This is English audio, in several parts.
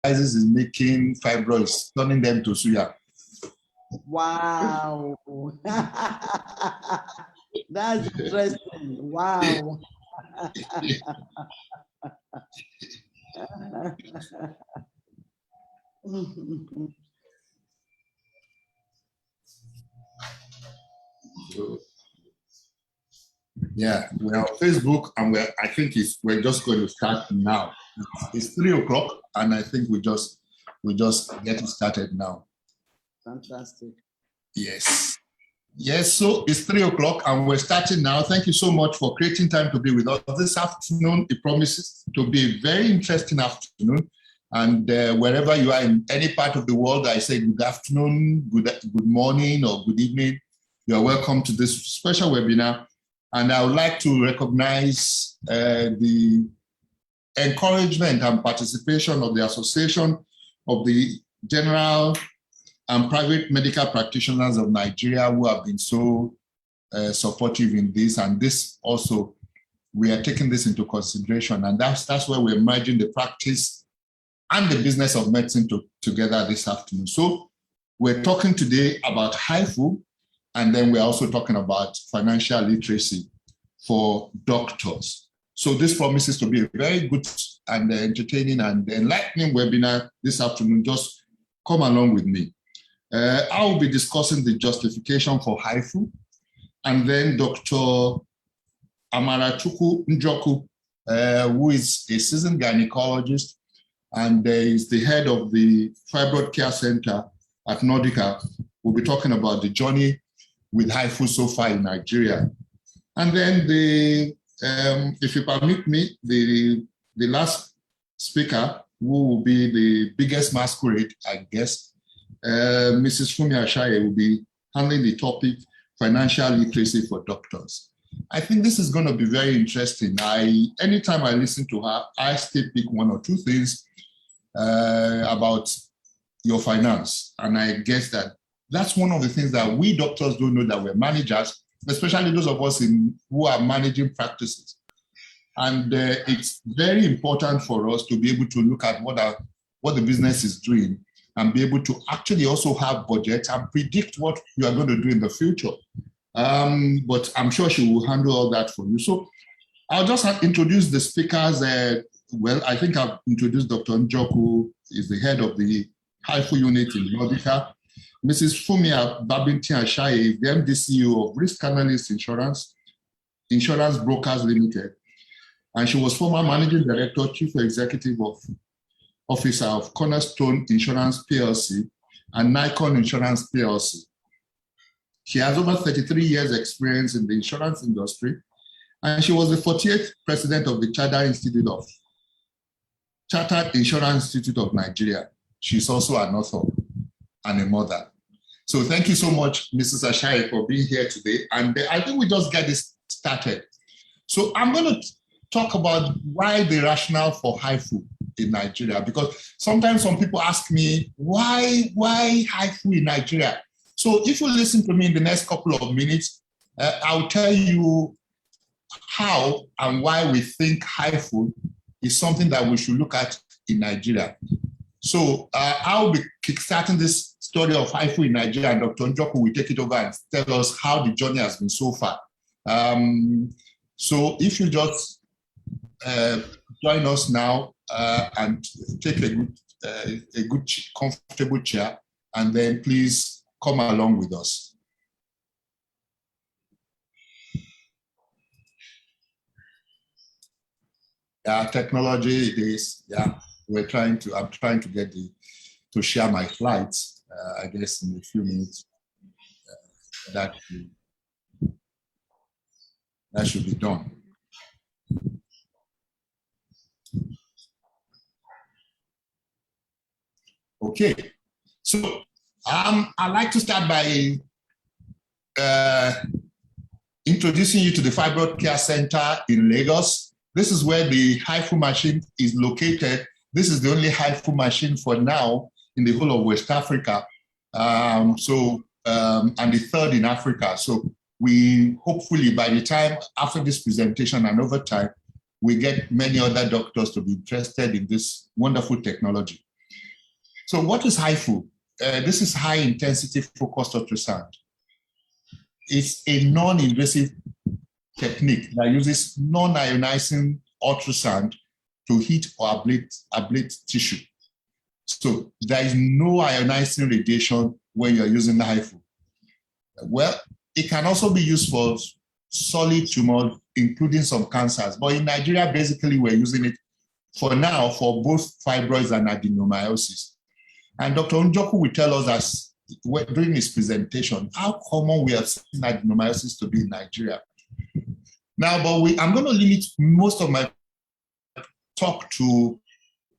is making fibroids, turning them to suya. Wow. That's interesting. Wow. Yeah, we're on Facebook, and I think we're just going to start now. It's 3 o'clock, and I think we just get started now. Fantastic. Yes. Yes, so it's 3 o'clock and we're starting now. Thank you so much for creating time to be with us this afternoon. It promises to be a very interesting afternoon. And wherever you are in any part of the world, I say good afternoon, good morning, or good evening. You're welcome to this special webinar. And I would like to recognize the encouragement and participation of the Association of the General and Private Medical Practitioners of Nigeria, who have been so supportive in this. And this also, we are taking this into consideration. And that's where we're merging the practice and the business of medicine together this afternoon. So we're talking today about Haifu, and then we're also talking about financial literacy for doctors. So this promises to be a very good and entertaining and enlightening webinar this afternoon. Just come along with me. I will be discussing the justification for Haifu, and then Dr. Njoku, who is a seasoned gynecologist and is the head of the Fibroid Care Center at Nordica, will be talking about the journey with Haifu so far in Nigeria. And then if you permit me, the last speaker, who will be the biggest masquerade, I guess, Mrs. Fumi Ajayi, will be handling the topic, financial literacy for doctors. I think this is going to be very interesting. Anytime I listen to her, I still pick one or two things about your finance. And I guess that's one of the things that we doctors don't know, that we're managers, especially those of us who are managing practices. And it's very important for us to be able to look at what the business is doing and be able to actually also have budget and predict what you are going to do in the future. But I'm sure she will handle all that for you. So I'll just introduce the speakers. Well, I think I've introduced Dr. Njoku, is the head of the Haifu unit in Nordica. Mrs. Fumi Ajayi is the MD CEO of Risk Analyst Insurance Brokers Limited. And she was former Managing Director, Chief Executive Officer of Cornerstone Insurance PLC and Nikon Insurance PLC. She has over 33 years experience in the insurance industry, and she was the 48th president of the Chartered Insurance Institute of Nigeria. She's also an author and a mother. So thank you so much, Mrs. Ajayi, for being here today. And I think we just get this started. So I'm going to talk about why the rationale for Haifu in Nigeria, because sometimes some people ask me, why Haifu in Nigeria? So if you listen to me in the next couple of minutes, I'll tell you how and why we think Haifu is something that we should look at in Nigeria. So I'll be kickstarting this story of Haifu in Nigeria, and Dr. Njoku will take it over and tell us how the journey has been so far. So if you just join us now and take a good, comfortable chair, and then please come along with us. Yeah, technology it is. Yeah, I'm trying to get to share my slides. I guess in a few minutes that should be done. Okay, so I'd like to start by introducing you to the Fibroid Care Center in Lagos. This is where the Haifu machine is located. This is the only Haifu machine for now in the whole of West Africa, and the third in Africa. So we hopefully, by the time after this presentation and over time, we get many other doctors to be interested in this wonderful technology. So what is Haifu? This is high intensity focused ultrasound. It's a non-invasive technique that uses non-ionizing ultrasound to hit or ablate tissue. So there is no ionizing radiation when you're using the Haifu. Well, it can also be used for solid tumors, including some cancers. But in Nigeria, basically, we're using it for now for both fibroids and adenomyosis. And Dr. Njoku will tell us as during his presentation how common we have seen adenomyosis to be in Nigeria. Now, but I'm going to limit most of my talk to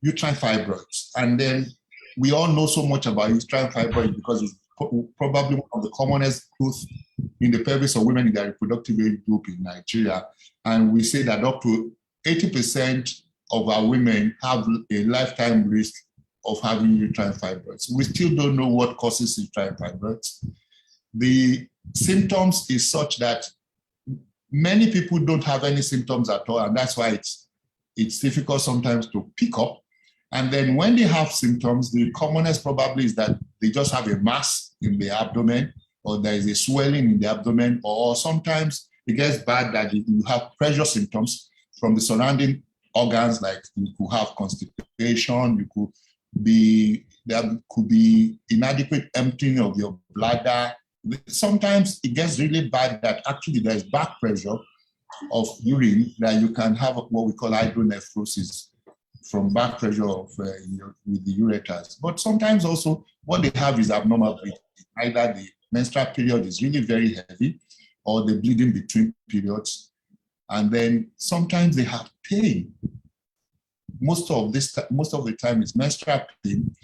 uterine fibroids. And then we all know so much about uterine fibroids because it's probably one of the commonest growth in the pelvis of women in their reproductive age group in Nigeria. And we say that up to 80% of our women have a lifetime risk of having uterine fibroids. We still don't know what causes uterine fibroids. The symptoms is such that many people don't have any symptoms at all, and that's why it's difficult sometimes to pick up. And then when they have symptoms, the commonest probably is that they just have a mass in the abdomen, or there is a swelling in the abdomen, or sometimes it gets bad that you have pressure symptoms from the surrounding organs, like you could have constipation, there could be inadequate emptying of your bladder. Sometimes it gets really bad that actually there's back pressure of urine that you can have what we call hydronephrosis from back pressure of, with the ureters. But sometimes also what they have is abnormal bleeding. Either the menstrual period is really very heavy or the bleeding between periods. And then sometimes they have pain. Most of the time it's menstrual pain.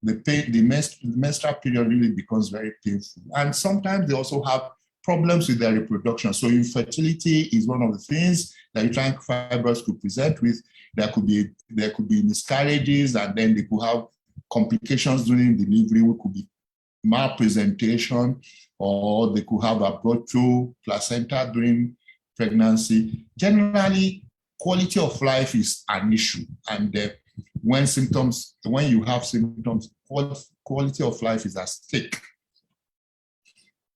The menstrual period really becomes very painful. And sometimes they also have problems with their reproduction. So infertility is one of the things that uterine fibroids could present with. There could be miscarriages, and then they could have complications during delivery, which could be malpresentation, or they could have abrupto placenta during pregnancy. Generally, quality of life is an issue. And when you have symptoms, quality of life is at stake.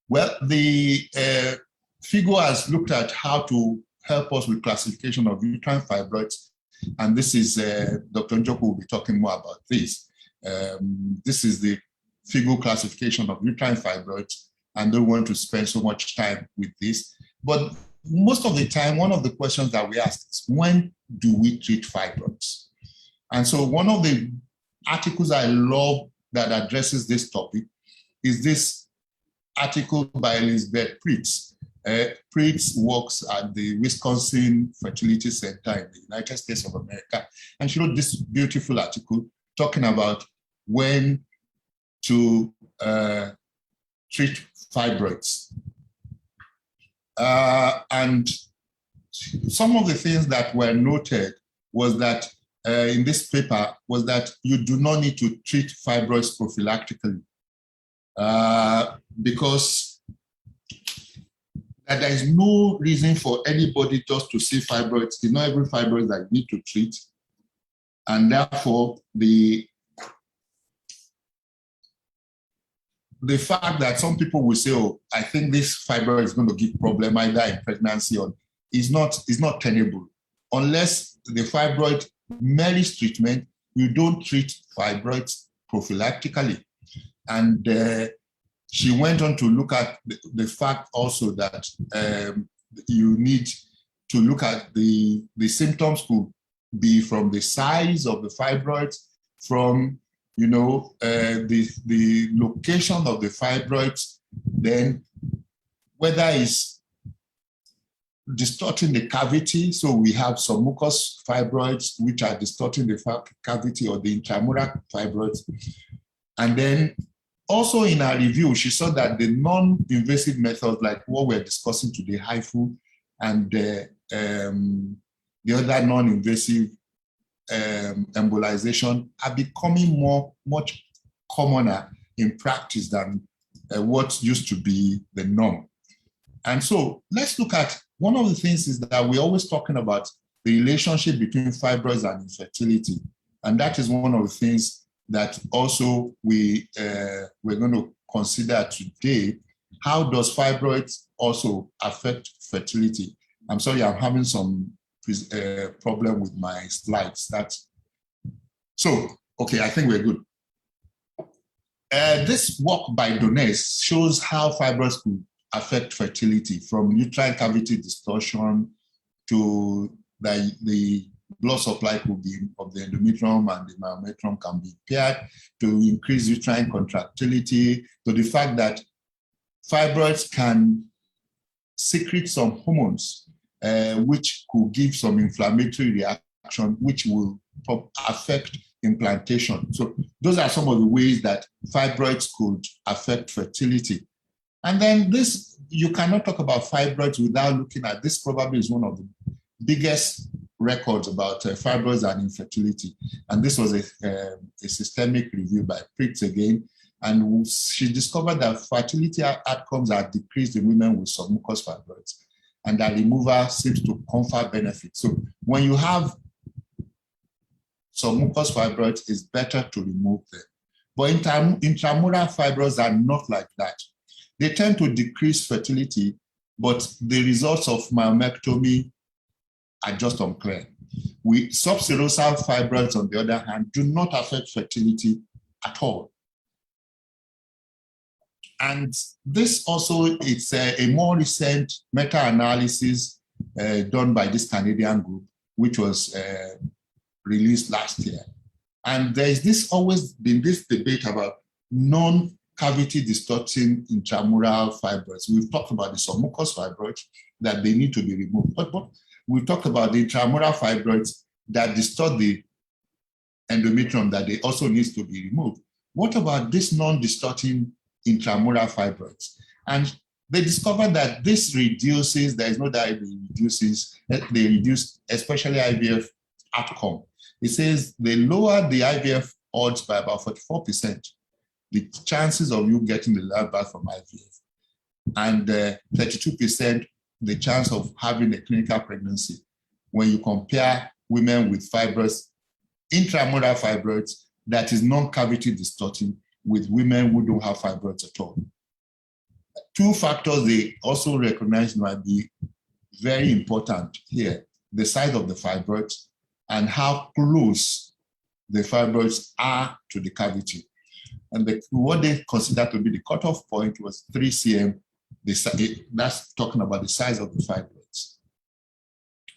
Well, the Figo has looked at how to help us with classification of uterine fibroids, and this is Dr. Njoku will be talking more about this. This is the Figo classification of uterine fibroids, and don't want to spend so much time with this. But most of the time, one of the questions that we ask is, when do we treat fibroids? And so one of the articles I love that addresses this topic is this article by Elizabeth Pritz. Pritz works at the Wisconsin Fertility Center in the United States of America. And she wrote this beautiful article talking about when to treat fibroids. And some of the things that were noted was that in this paper was that you do not need to treat fibroids prophylactically because there is no reason for anybody just to see fibroids. It's not every fibroid that you need to treat. And therefore, the fact that some people will say, oh, I think this fibroid is going to give problem either in pregnancy or is not tenable. Unless the fibroid merits treatment, you don't treat fibroids prophylactically. And she went on to look at the fact also that you need to look at the symptoms could be from the size of the fibroids, from the location of the fibroids, then whether it's distorting the cavity. So we have some mucous fibroids which are distorting the cavity, or the intramural fibroids. And then also in our review, she saw that the non-invasive methods, like what we're discussing today, Haifu, and the other non-invasive embolization, are becoming much commoner in practice than what used to be the norm. And so let's look at one of the things is that we're always talking about the relationship between fibroids and infertility. And that is one of the things that also we're going to consider today. How does fibroids also affect fertility? I'm sorry, I'm having some problem with my slides. So, okay, I think we're good. This work by Donés shows how fibroids could affect fertility, from uterine cavity distortion to the blood supply could be of the endometrium and the myometrium can be impaired, to increase uterine contractility, to the fact that fibroids can secrete some hormones, which could give some inflammatory reaction, which will affect implantation. So those are some of the ways that fibroids could affect fertility. And then this, you cannot talk about fibroids without looking at this. Probably is one of the biggest records about fibroids and infertility. And this was a systemic review by Pritz again. And she discovered that fertility outcomes are decreased in women with submucous fibroids, and that removal seems to confer benefits. So when you have submucous fibroids, it's better to remove them. But intramural fibroids are not like that. They tend to decrease fertility, but the results of myomectomy are just unclear. Subserosal fibroids, on the other hand, do not affect fertility at all. And this also, it's a more recent meta-analysis done by this Canadian group, which was released last year. And there's always been this debate about non-cavity distorting intramural fibroids. We've talked about the submucous fibroids, that they need to be removed. But we've talked about the intramural fibroids that distort the endometrium, that they also need to be removed. What about this non-distorting intramural fibroids? And they discovered that this reduces, there is no doubt they reduce especially IVF outcome. It says they lower the IVF odds by about 44%, the chances of you getting the live birth from IVF, and 32% the chance of having a clinical pregnancy when you compare women with fibroids, intramural fibroids that is non-cavity distorting, with women who don't have fibroids at all. Two factors they also recognize might be very important here: the size of the fibroids and how close the fibroids are to the cavity. And what they consider to be the cutoff point was 3 cm. That's talking about the size of the fibroids.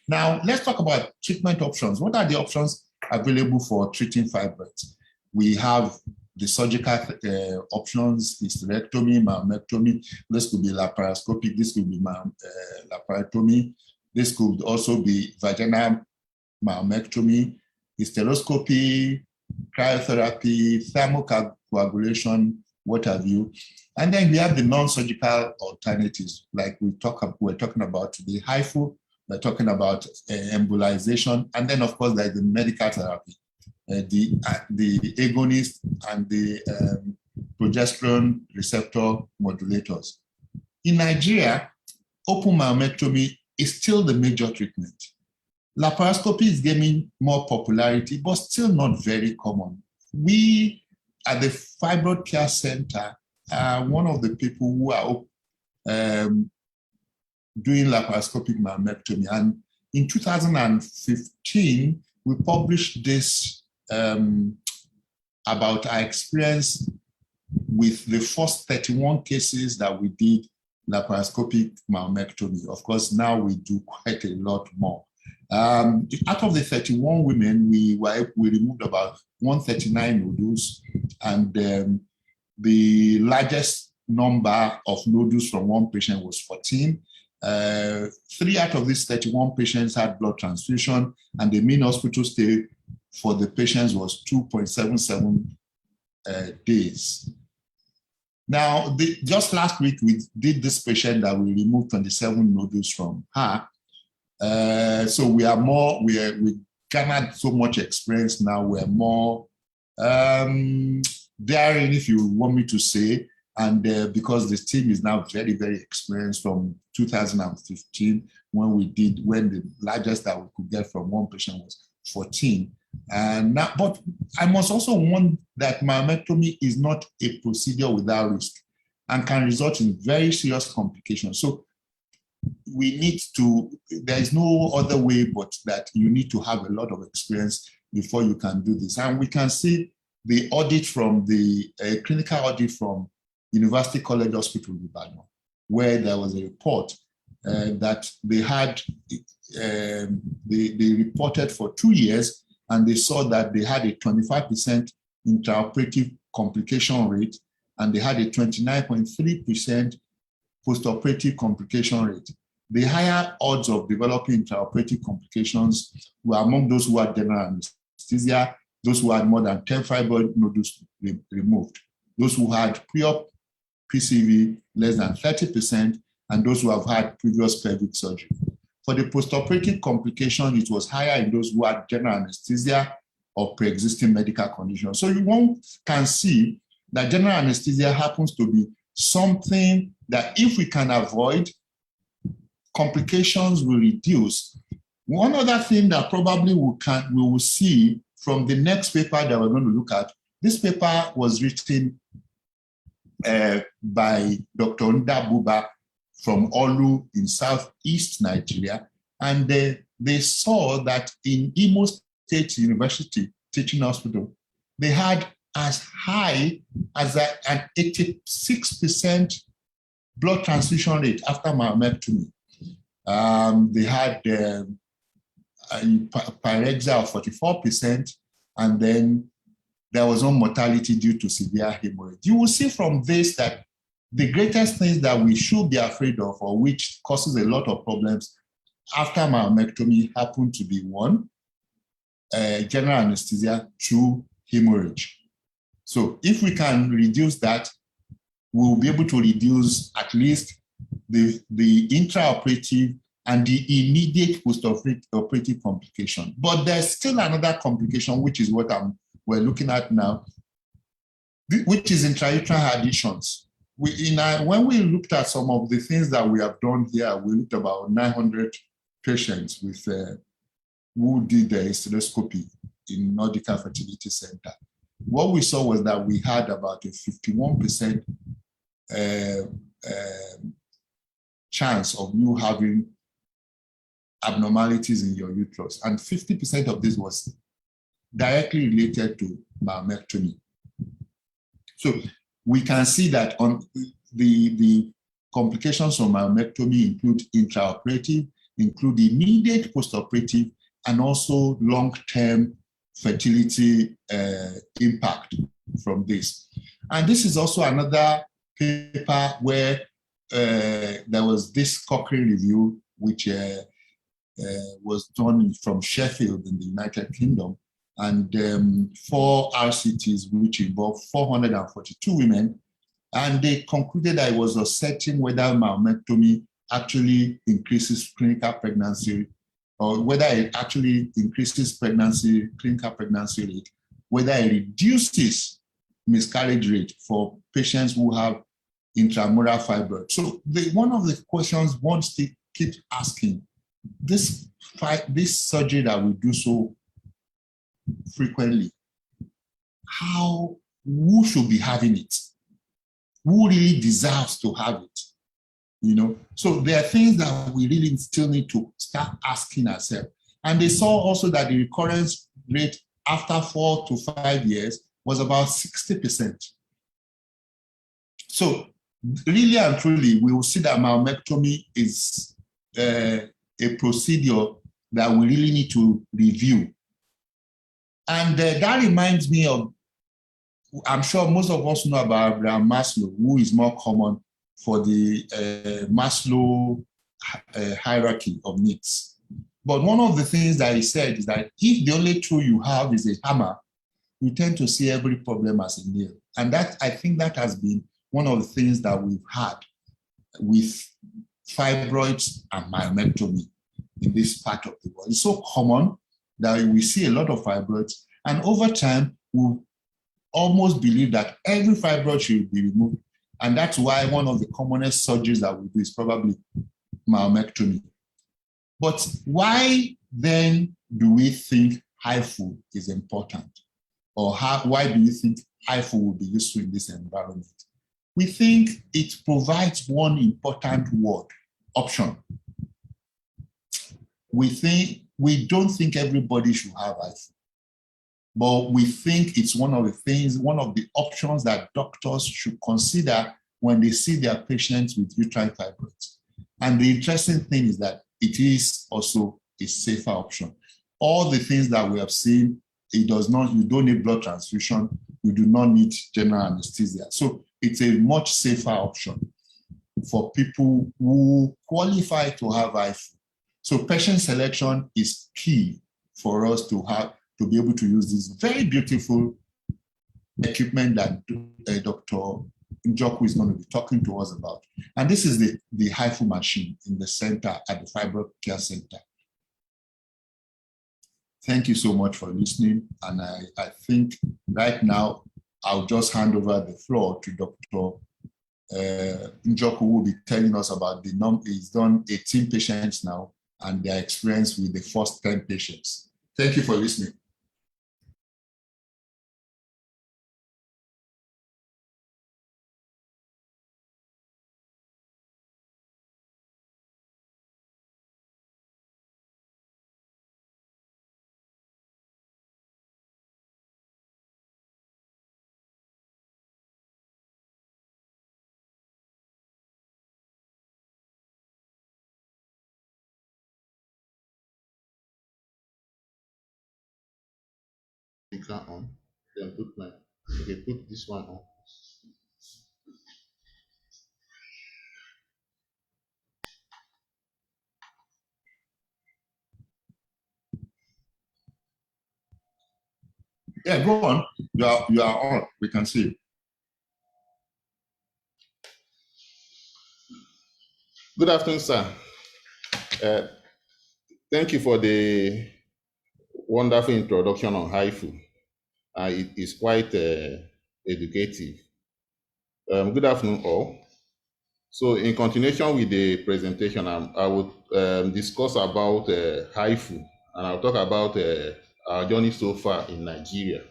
Now, let's talk about treatment options. What are the options available for treating fibroids? We have the surgical options, hysterectomy, myomectomy. This could be laparoscopic, this could be laparotomy. This could also be vaginal myomectomy, hysteroscopy, cryotherapy, thermocoagulation, what have you. And then we have the non-surgical alternatives, like we're talking about the Haifu, we're talking about embolization, and then of course there's the medical therapy. The agonist and the progesterone receptor modulators. In Nigeria, open myomectomy is still the major treatment. Laparoscopy is gaining more popularity, but still not very common. We at the Fibroid Care Center are one of the people who are doing laparoscopic myomectomy. And in 2015, we published this about our experience with the first 31 cases that we did laparoscopic myomectomy. Of course, now we do quite a lot more. Out of the 31 women, we removed about 139 nodules, and the largest number of nodules from one patient was 14. 3 out of these 31 patients had blood transfusion, and the mean hospital stay for the patients was 2.77 days. Now, just last week, we did this patient that we removed 27 nodules from her. So we garnered so much experience now. We're more daring, if you want me to say, and because this team is now very, very experienced from 2015 when the largest that we could get from one patient was 14. But I must also warn that myomectomy is not a procedure without risk and can result in very serious complications. So there is no other way but that you need to have a lot of experience before you can do this. And we can see the audit from the clinical audit from University College Hospital in Ibadan, where there was a report that they had, they reported for 2 years, and they saw that they had a 25% intraoperative complication rate, and they had a 29.3% postoperative complication rate. The higher odds of developing intraoperative complications were among those who had general anesthesia, those who had more than 10 fibroid nodules removed, those who had pre-op PCV less than 30%, and those who have had previous pelvic surgery. For the postoperative complication, it was higher in those who had general anesthesia or pre-existing medical conditions. So one can see that general anesthesia happens to be something that if we can avoid, complications will reduce. One other thing that probably we will see from the next paper that we're going to look at, this paper was written by Dr. Ndabuba from Olu in Southeast Nigeria. And they saw that in Imo State University Teaching Hospital, they had as high as an 86% blood transfusion rate after myomectomy. They had pyrexia of 44%, and then there was no mortality due to severe hemorrhage. You will see from this that the greatest things that we should be afraid of, or which causes a lot of problems after myomectomy, happen to be 1, general anesthesia, 2, hemorrhage. So if we can reduce that, we'll be able to reduce at least the intraoperative and the immediate post-operative complication. But there's still another complication, which is what we're looking at now, which is intrauterine adhesions. When we looked at some of the things that we have done here, we looked about 900 patients with who did the hysteroscopy in Nordica Fertility Center. What we saw was that we had about a 51% chance of you having abnormalities in your uterus, and 50% of this was directly related to myomectomy. So we can see that on the complications from myomectomy include intraoperative, include immediate postoperative, and also long-term fertility impact from this. And this is also another paper where there was this Cochrane review, which was done from Sheffield in the United Kingdom, and 4 RCTs, which involved 442 women. And they concluded that it was assessing whether myomectomy actually increases clinical pregnancy, or whether it actually increases clinical pregnancy rate, whether it reduces miscarriage rate for patients who have intramural fibroid. So one of the questions one keeps asking, this surgery that we do so frequently, who should be having it? Who really deserves to have it? You know, so there are things that we really still need to start asking ourselves. And they saw also that the recurrence rate after 4 to 5 years was about 60%. So really and truly, we will see that myomectomy is a procedure that we really need to review. And that reminds me of, I'm sure most of us know about Abraham Maslow, who is more common for the Maslow hierarchy of needs. But one of the things that he said is that if the only tool you have is a hammer, you tend to see every problem as a nail. And I think that has been one of the things that we've had with fibroids and myomectomy in this part of the world. It's so common that we see a lot of fibroids, and over time, we almost believe that every fibroid should be removed. And that's why one of the commonest surgeries that we do is probably myomectomy. But why then do we think Haifu is important? Or why do you think Haifu will be useful in this environment? We think it provides one important word, option. We don't think everybody should have Haifu, but we think it's one of the options that doctors should consider when they see their patients with uterine fibroids. And the interesting thing is that it is also a safer option. All the things that we have seen, you don't need blood transfusion, you do not need general anesthesia. So it's a much safer option for people who qualify to have Haifu. So patient selection is key for us to be able to use this very beautiful equipment that Dr. Njoku is going to be talking to us about. And this is the Haifu machine in the center at the Fibroid Care Center. Thank you so much for listening. And I think right now, I'll just hand over the floor to Dr. Njoku, who will be telling us about he's done 18 patients now and their experience with the first 10 patients. Thank you for listening. On, then put this one on. Yeah, go on. You are on. We can see you. Good afternoon, sir. Thank you for the wonderful introduction on Haifu. It is quite educative. Good afternoon, all. So in continuation with the presentation, I would discuss about Haifu, and I'll talk about our journey so far in Nigeria.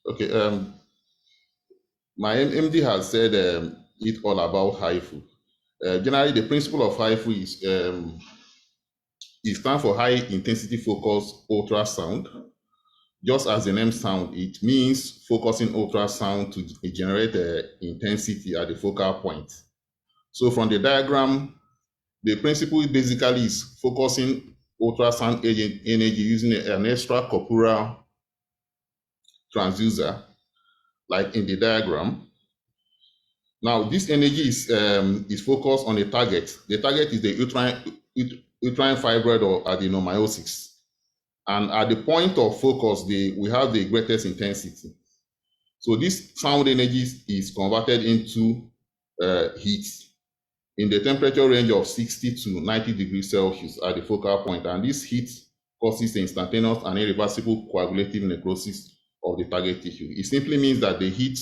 Okay, my MD has said it all about Haifu. Generally, the principle of Haifu is stand for high intensity focused ultrasound. Just as the name sounds, it means focusing ultrasound to generate intensity at the focal point. So from the diagram, the principle basically is focusing ultrasound energy using an extracorporeal transducer, like in the diagram. Now, this energy is focused on a target. The target is the uterine fibroid or adenomyosis. And at the point of focus, we have the greatest intensity. So this sound energy is converted into heat in the temperature range of 60 to 90 degrees Celsius at the focal point. And this heat causes instantaneous and irreversible coagulative necrosis of the target tissue. It simply means that the heat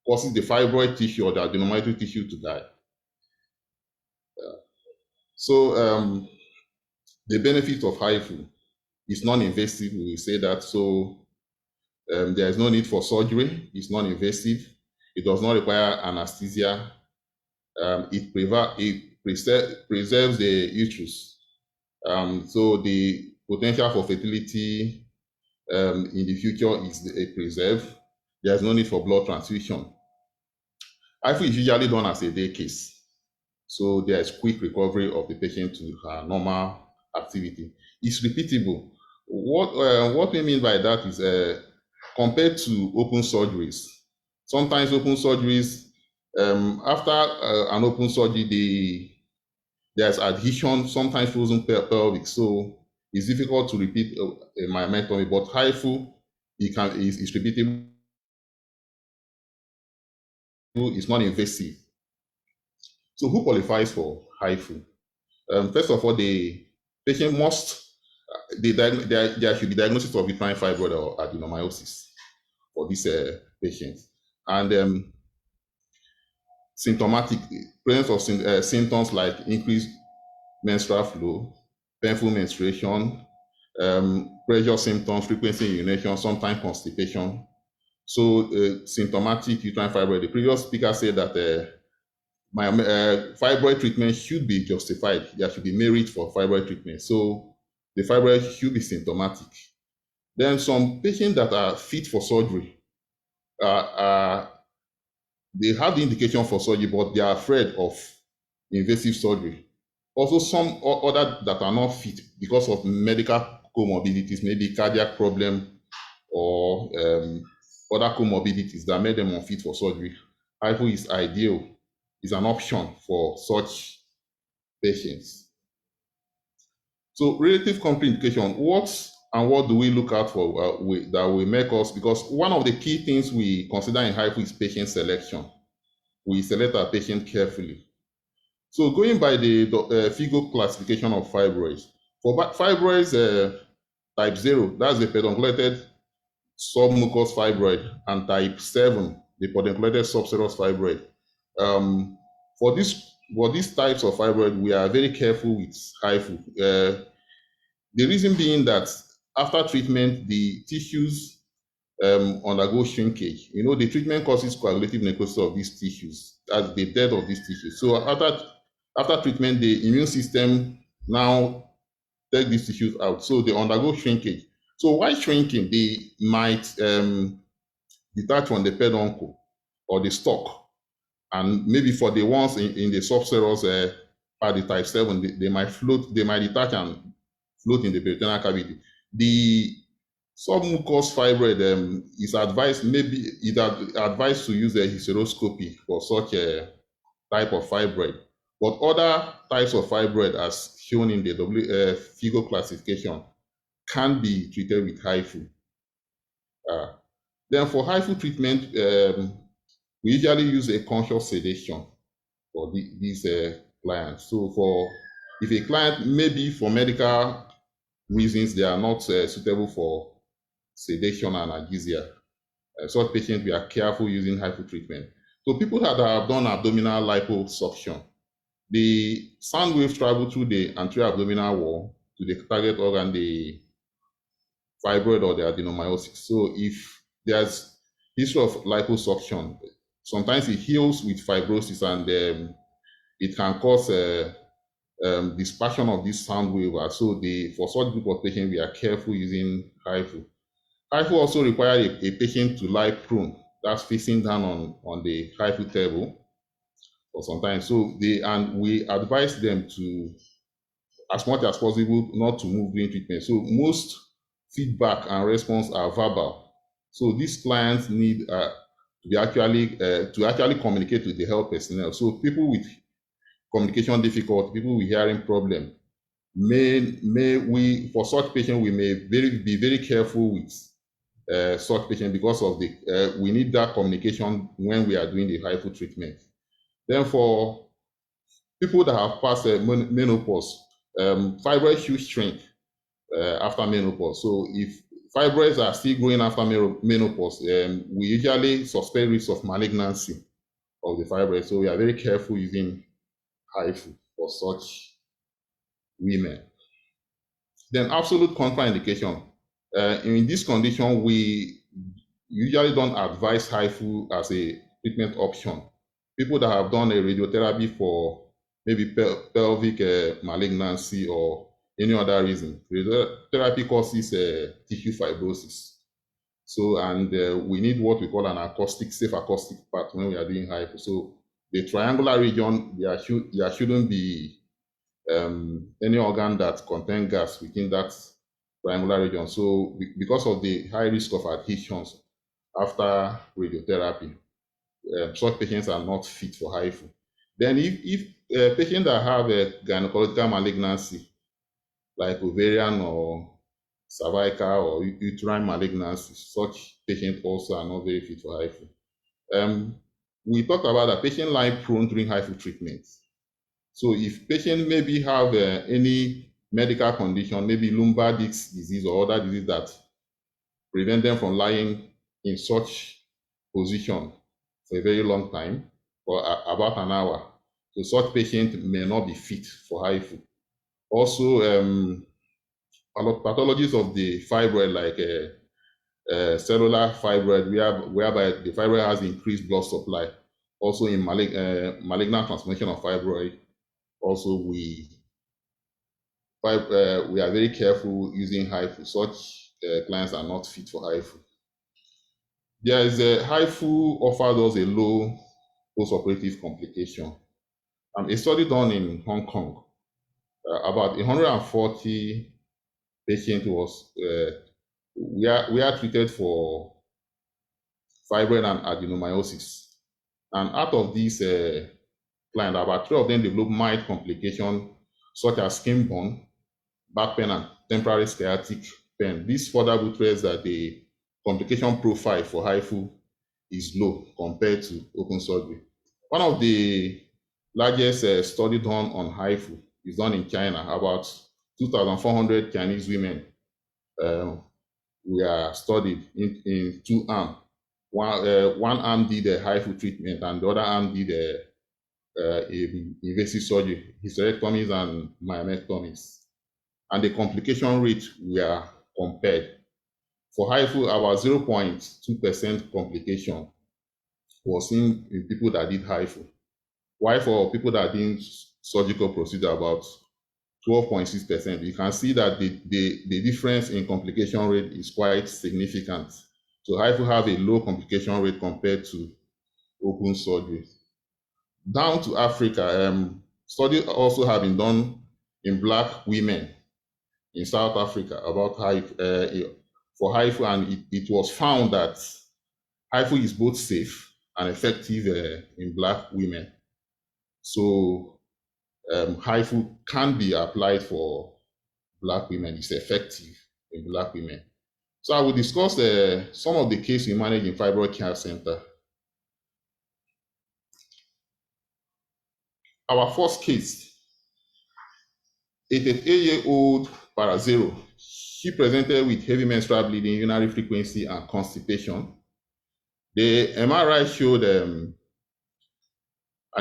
causes the fibroid tissue or the adenomyotic tissue to die. So the benefit of Haifu is non-invasive, we will say that. So there is no need for surgery. It's non-invasive. It does not require anesthesia. It preserves the uterus. So the potential for fertility in the future is preserved. There's no need for blood transfusion. Haifu is usually done as a day case. So there's quick recovery of the patient to her normal activity. It's repeatable. What we mean by that is compared to open surgeries. Sometimes open surgeries, after an open surgery, there's adhesion, sometimes frozen pelvic. So it's difficult to repeat a myomectomy, but Haifu is repeatable. It's non-invasive. So who qualifies for Haifu? First of all, the patient there should be diagnosis of uterine fibroid or adenomyosis for these patients. and symptomatic presence of symptoms like increased menstrual flow, painful menstruation, pressure symptoms, frequency urination, sometimes constipation. So symptomatic uterine fibroid. The previous speaker said that fibroid treatment should be justified. There should be merit for fibroid treatment. So the fibroid should be symptomatic. Then some patients that are fit for surgery, they have the indication for surgery, but they are afraid of invasive surgery. Also, some other that are not fit because of medical comorbidities, maybe cardiac problem or other comorbidities that made them unfit for surgery. Haifu is ideal, is an option for such patients. So relative contraindication, what do we look out for that will make us, because one of the key things we consider in Haifu is patient selection. We select our patient carefully. So going by the Figo classification of fibroids, for fibroids type 0, that's the pedunculated submucous fibroid, and type 7, the pedunculated subserous fibroid. For these types of fibroid, we are very careful with Haifu. The reason being that after treatment, the tissues undergo shrinkage. You know, the treatment causes coagulative necrosis of these tissues, as the death of these tissues. So after treatment, the immune system now take these tissues out. So they undergo shrinkage. So while shrinking, they might detach from the peduncle or the stalk. And maybe for the ones in the subserous part, the type 7, they might float, they might detach and float in the peritoneal cavity. The submucous fibroid is advised, advised to use a hysteroscopy for such a type of fibroid. But other types of fibroid, as shown in the Figo classification, can be treated with Haifu. Then for Haifu treatment, we usually use a conscious sedation for these clients. So if a client, maybe for medical reasons, they are not suitable for sedation and analgesia, such patients, we are careful using Haifu treatment. So people that have done abdominal liposuction, the sound waves travel through the anterior abdominal wall to the target organ, the fibroid or the adenomyosis. So if there's history of liposuction, sometimes it heals with fibrosis, and it can cause dispersion of this sound wave. So for such group of patients, we are careful using Haifu. Haifu also requires a patient to lie prone, that's facing down on the Haifu table for some time. So we advise them to, as much as possible, not to move during treatment. So most feedback and response are verbal. So these clients need to actually communicate with the health personnel. So people with communication difficulty, people with hearing problem, for such patients, we may be very careful with such patient, because of we need that communication when we are doing the Haifu treatment. Then for people that have passed menopause, fibroids should shrink after menopause. So if fibroids are still growing after menopause, we usually suspect risk of malignancy of the fibroids. So we are very careful using Haifu for such women. Then absolute contraindication. In this condition, we usually don't advise Haifu as a treatment option. People that have done a radiotherapy for maybe pelvic malignancy or any other reason, radiotherapy causes tissue fibrosis. So, and we need what we call an safe acoustic path when we are doing Haifu. So the triangular region, there shouldn't be any organ that contains gas within that triangular region. So because of the high risk of adhesions after radiotherapy, such patients are not fit for Haifu. Then if patients that have a gynecological malignancy, like ovarian or cervical or uterine malignancy, such patients also are not very fit for Haifu. We talked about that patient lying prone during Haifu treatment. So if patient maybe have any medical condition, maybe lumbar disc disease or other disease that prevent them from lying in such position, for a very long time, for about an hour. So such patient may not be fit for Haifu. Also, pathologies of the fibroid, like cellular fibroid, whereby the fibroid has increased blood supply. Also in malignant transformation of fibroid, also we are very careful using Haifu. Such clients are not fit for Haifu. There is a Haifu offers us a low post-operative complication. A study done in Hong Kong, about 140 patients we are treated for fibroid and adenomyosis. And out of these clients, about 3 of them developed mild complications such as skin burn, back pain, and temporary sciatic pain. This further buttresses that the complication profile for Haifu is low compared to open surgery. One of the largest study done on Haifu is done in China. About 2,400 Chinese women were studied in 2 arms. One arm did a Haifu treatment, and the other arm did invasive surgery, hysterectomies and myomectomies. And the complication rate were compared. For Haifu, about 0.2% complication was seen in people that did Haifu. While for people that did surgical procedure, about 12.6%. You can see that the difference in complication rate is quite significant. So Haifu have a low complication rate compared to open surgery. Down to Africa, studies also have been done in Black women in South Africa about for Haifu, and it was found that Haifu is both safe and effective in Black women. So Haifu can be applied for Black women. It's effective in Black women. So I will discuss some of the cases we manage in Fibroid Care Center. Our first case, a 38-year-old para-zero. She presented with heavy menstrual bleeding, urinary frequency, and constipation. The MRI showed an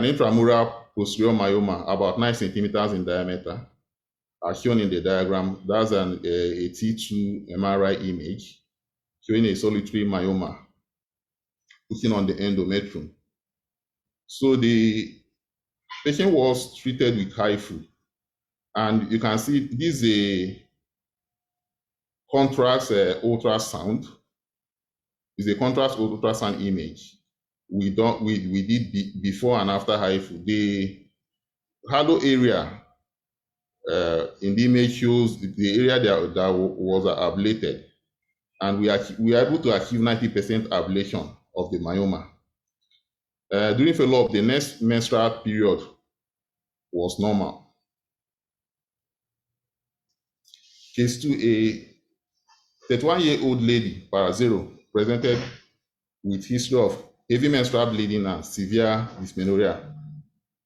intramural posterior myoma about 9 centimeters in diameter, as shown in the diagram. That's a T2 MRI image showing a solitary myoma looking on the endometrium. So the patient was treated with Haifu, and you can see this is a contrast ultrasound. It's a contrast ultrasound image we did before and after Haifu. The halo area in the image shows the area that was ablated, and we are able to achieve 90% ablation of the myoma. During follow-up, the next menstrual period was normal. Case 2, a 31-year-old lady, para-zero, presented with history of heavy menstrual bleeding and severe dysmenorrhea,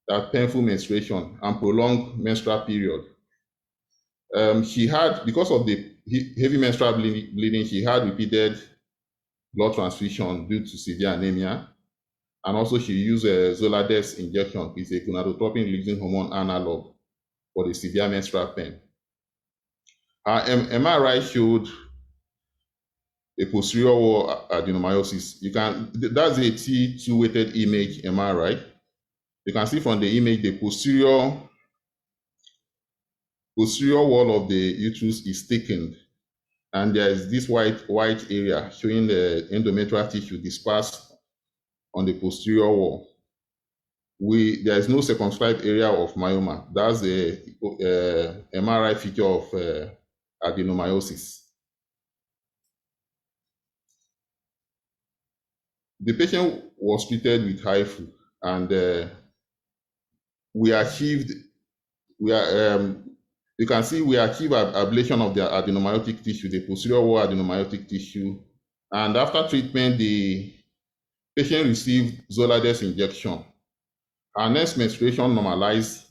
that painful menstruation and prolonged menstrual period. She had, because of the heavy menstrual bleeding, she had repeated blood transfusion due to severe anemia, and also she used a Zoladex injection, which is a gonadotropin-releasing hormone analog for the severe menstrual pain. Her MRI showed a posterior wall adenomyosis. That's a T2 weighted image MRI. You can see from the image the posterior wall of the uterus is thickened, and there is this white area showing the endometrial tissue dispersed on the posterior wall. There is no circumscribed area of myoma. That's the MRI feature of adenomyosis. The patient was treated with Haifu, and you can see we achieved ablation of the adenomyotic tissue, the posterior wall adenomyotic tissue. And after treatment, the patient received Zoladex injection. Her next menstruation normalized,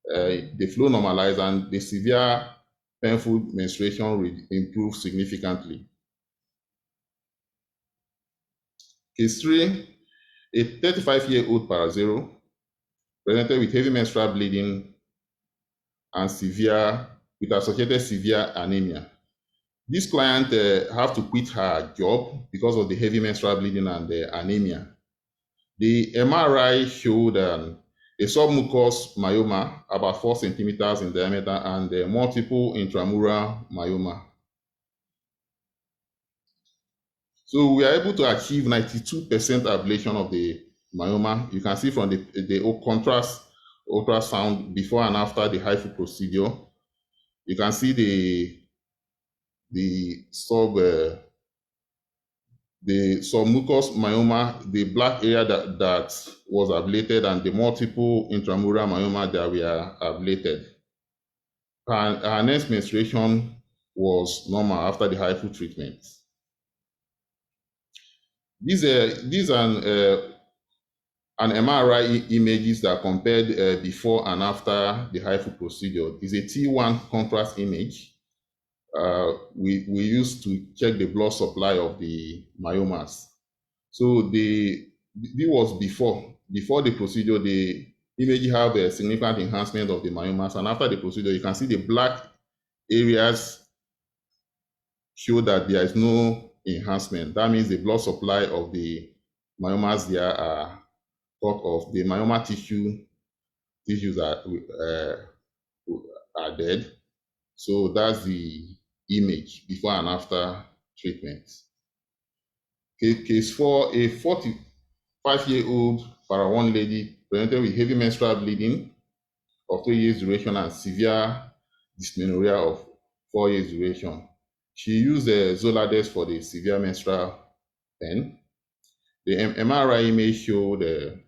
the flow normalized, and the severe painful menstruation improved significantly. Case 3, A 35-year-old para-zero presented with heavy menstrual bleeding and with associated severe anemia. This client have to quit her job because of the heavy menstrual bleeding and the anemia. The MRI showed a submucous myoma about 4 centimeters in diameter and multiple intramural myoma. So we are able to achieve 92% ablation of the myoma. You can see from the contrast ultrasound before and after the Haifu procedure. You can see the submucous myoma, the black area that was ablated, and the multiple intramural myoma that were ablated. Her next menstruation was normal after the Haifu treatment. These are an MRI images that compared before and after the Haifu procedure. Is a T1 contrast image. We use to check the blood supply of the myomas. So this was before the procedure. The image have a significant enhancement of the myomas, and after the procedure, you can see the black areas show that there is no enhancement. That means the blood supply of the myomas there are cut off. The myoma tissues are dead. So that's the image before and after treatment. Case 4, a 45-year-old para-1 lady presented with heavy menstrual bleeding of 3 years duration and severe dysmenorrhea of 4 years duration. She used Zolades for the severe menstrual pain. The MRI image showed a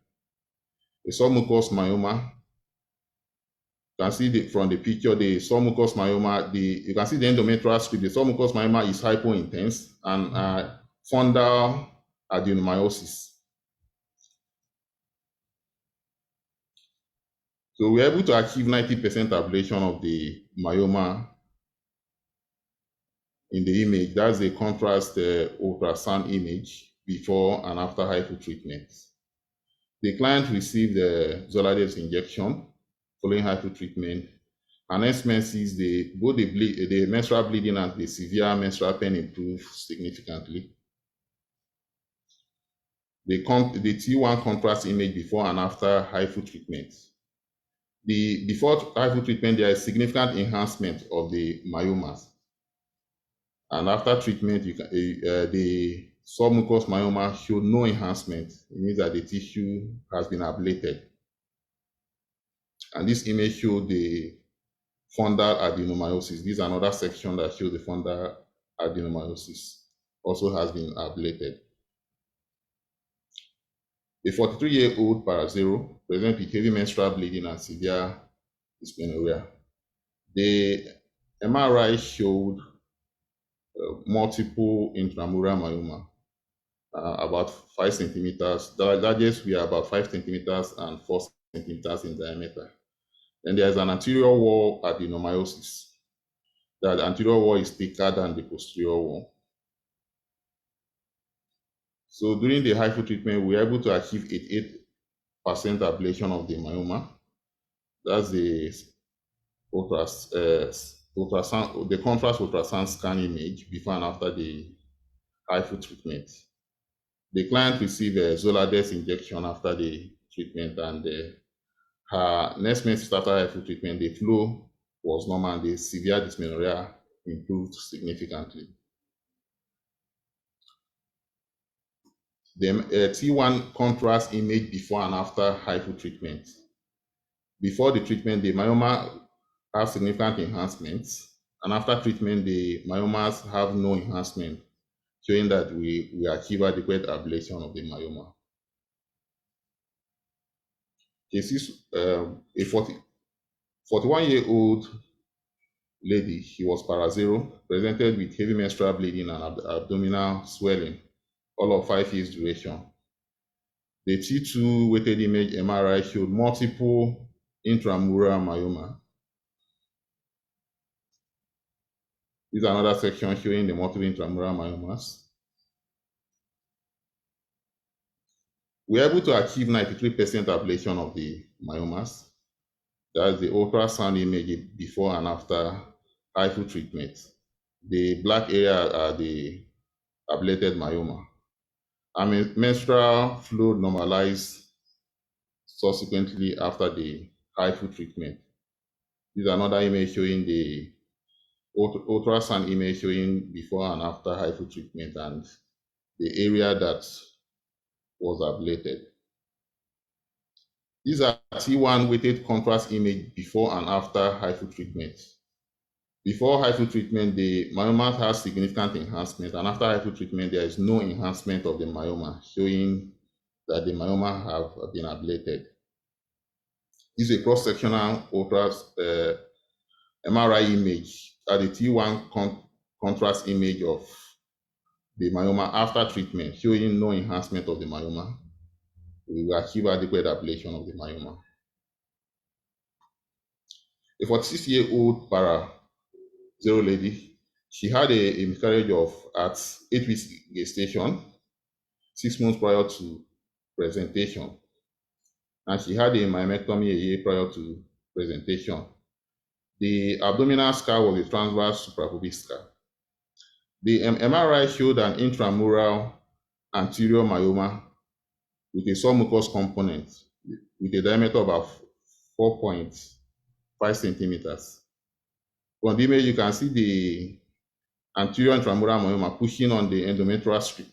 submucous myoma. You can see from the picture, the submucous myoma, you can see the endometrial strip. The submucous myoma is hypointense and fundal adenomyosis. So we're able to achieve 90% ablation of the myoma in the image. That's a contrast ultrasound image before and after Haifu treatment. The client received the Zolades injection following Haifu treatment. And next menses, both the menstrual bleeding and the severe menstrual pain improved significantly. The T1 contrast image before and after Haifu treatment. Before Haifu treatment, there is significant enhancement of the myomas. And after treatment, the submucous myoma showed no enhancement. It means that the tissue has been ablated. And this image showed the fundal adenomyosis. This is another section that shows the fundal adenomyosis also has been ablated. A 43-year-old para-zero present with heavy menstrual bleeding and severe dysmenorrhea. The MRI showed multiple intramural myoma, about 5 centimeters. The largest were about 5 centimeters and 4 centimeters in diameter. Then there's an anterior wall adenomyosis. That anterior wall is thicker than the posterior wall. So during the Haifu treatment, we were able to achieve 88% ablation of the myoma. That's the ultrasound, the contrast ultrasound scan image before and after the Haifu treatment. The client received a Zolades injection after the treatment, and her next month after Haifu treatment, the flow was normal and the severe dysmenorrhea improved significantly. The T1 contrast image before and after Haifu treatment. Before the treatment, the myoma have significant enhancements, and after treatment, the myomas have no enhancement, showing that we achieve adequate ablation of the myoma. Cases, a 41-year-old lady, she was para-zero, presented with heavy menstrual bleeding and abdominal swelling, all of 5 years duration. The T2 weighted image MRI showed multiple intramural myoma. This is another section showing the multiple intramural myomas. We're able to achieve 93% ablation of the myomas. That's the ultrasound image before and after Haifu treatment. The black area are the ablated myoma. And menstrual flow normalized subsequently after the Haifu treatment. This is another image showing the ultrasound image showing before and after Haifu treatment and the area that was ablated. These are T1 weighted contrast image before and after Haifu treatment. Before Haifu treatment, the myoma has significant enhancement, and after Haifu treatment, there is no enhancement of the myoma, showing that the myoma have been ablated. This is a cross-sectional MRI image at the T1 contrast image of the myoma after treatment, showing no enhancement of the myoma. We will achieve adequate ablation of the myoma. A 46-year-old para zero lady, she had a miscarriage at 8 weeks gestation, 6 months prior to presentation. And she had a myomectomy a year prior to presentation. The abdominal scar was a transverse suprapubic scar. The MRI showed an intramural anterior myoma with a submucous component with a diameter of about 4.5 centimeters. From the image, you can see the anterior intramural myoma pushing on the endometrial strip.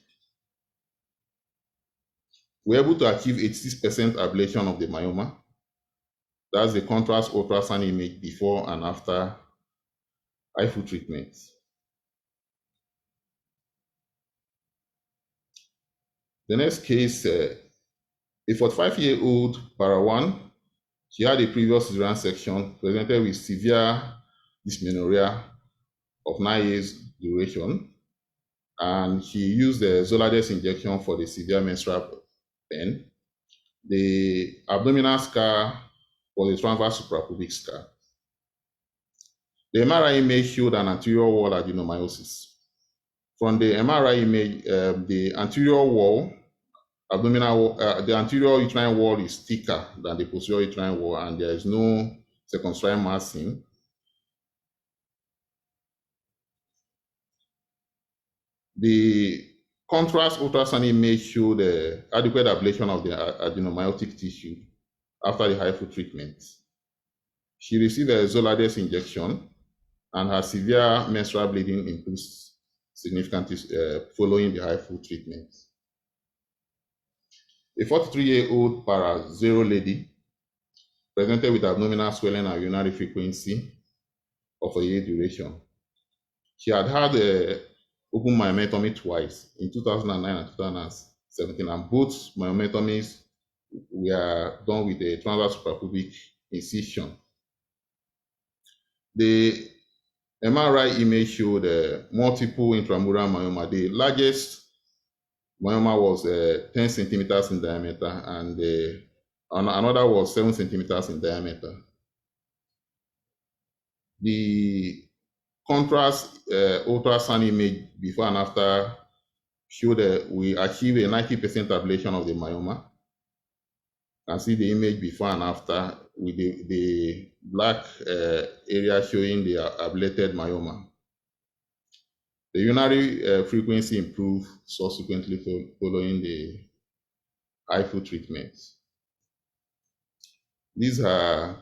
We're able to achieve 86% ablation of the myoma. That's the contrast ultrasound image before and after Haifu treatment. The next case, a 45-year-old para 1, she had a previous cesarean section, presented with severe dysmenorrhea of 9 years duration, and she used the Zolades injection for the severe menstrual pain. The abdominal scar was a transverse suprapubic scar. The MRI image showed an anterior wall adenomyosis. From the MRI image, the anterior wall, the anterior uterine wall is thicker than the posterior uterine wall, and there is no circumscribed massing. The contrast ultrasound image showed the adequate ablation of the adenomyotic tissue after the Haifu treatment. She received a Zolades injection, and her severe menstrual bleeding increased significantly following the Haifu treatment. A 43-year-old para zero lady presented with abdominal swelling and urinary frequency of a year duration. She had had open myomectomy twice in 2009 and 2017, and both myomectomies were done with a transverse suprapubic incision. The MRI image showed multiple intramural myoma. The largest myoma was 10 centimeters in diameter, and another was 7 centimeters in diameter. The contrast ultrasound image before and after showed that we achieved a 90% ablation of the myoma. You can see the image before and after with the black area showing the ablated myoma. The urinary frequency improved subsequently following the Haifu treatment. These are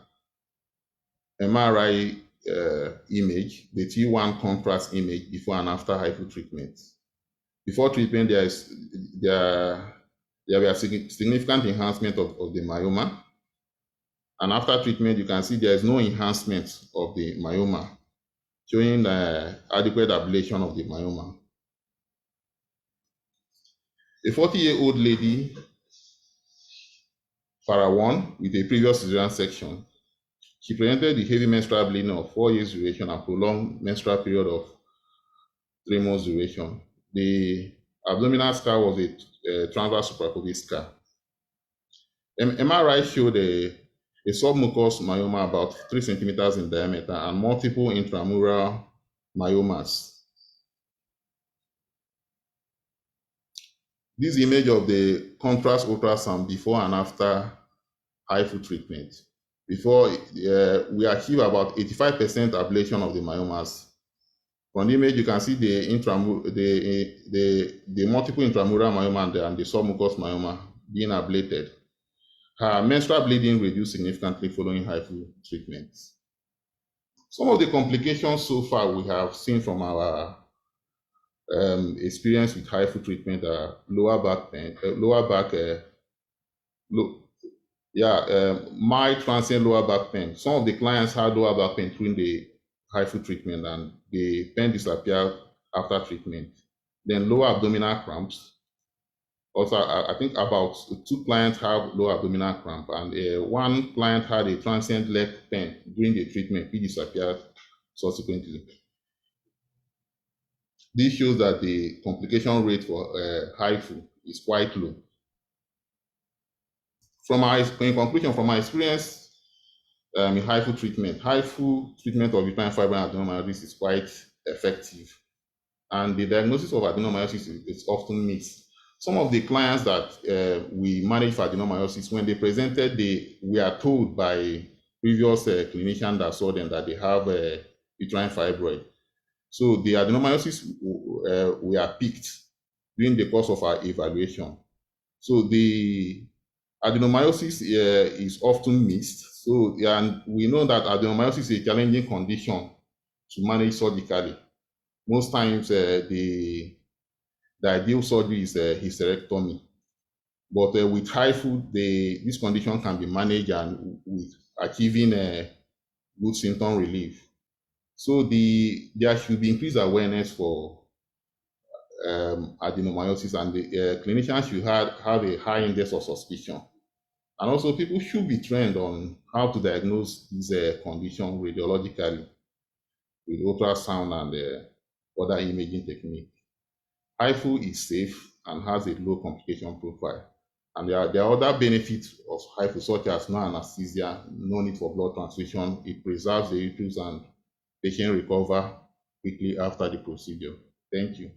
MRI image, the T1 contrast image before and after Haifu treatment. Before treatment, there were significant enhancement of the myoma. And after treatment, you can see there is no enhancement of the myoma, showing adequate ablation of the myoma. A 40-year-old lady, para 1, with a previous cesarean section, she presented with heavy menstrual bleeding of 4 years duration and prolonged menstrual period of 3 months duration. The abdominal scar was a transverse suprapubic scar. MRI showed a submucous myoma about 3 centimeters in diameter and multiple intramural myomas. this image of the contrast ultrasound before and after Haifu treatment. Before we achieve about 85% ablation of the myomas. From the image, you can see the multiple intramural myoma and the submucous myoma being ablated. Her menstrual bleeding reduced significantly following Haifu treatment. Some of the complications so far we have seen from our experience with Haifu treatment are lower back pain, mild transient lower back pain. Some of the clients had lower back pain during the Haifu treatment and the pain disappeared after treatment. Then lower abdominal cramps. Also, I think about 2 clients have lower abdominal cramp, and 1 client had a transient leg pain during the treatment, which disappeared subsequently. This shows that the complication rate for Haifu is quite low. In conclusion, from my experience in Haifu treatment of uterine fibroid adenomyosis is quite effective, and the diagnosis of adenomyosis is often missed. Some of the clients that we manage for adenomyosis, when they presented, we are told by previous clinicians that saw them that they have uterine fibroid. So the adenomyosis were picked during the course of our evaluation. So the adenomyosis is often missed. So, and we know that adenomyosis is a challenging condition to manage surgically. Most times, the ideal surgery is hysterectomy. But with Haifu, this condition can be managed and with achieving good symptom relief. So there should be increased awareness for adenomyosis, and the clinicians should have a high index of suspicion. And also, people should be trained on how to diagnose this condition radiologically with ultrasound and other imaging techniques. Haifu is safe and has a low complication profile. And there are other benefits of Haifu, such as no anesthesia, no need for blood transfusion. It preserves the uterus and patient recover quickly after the procedure. Thank you.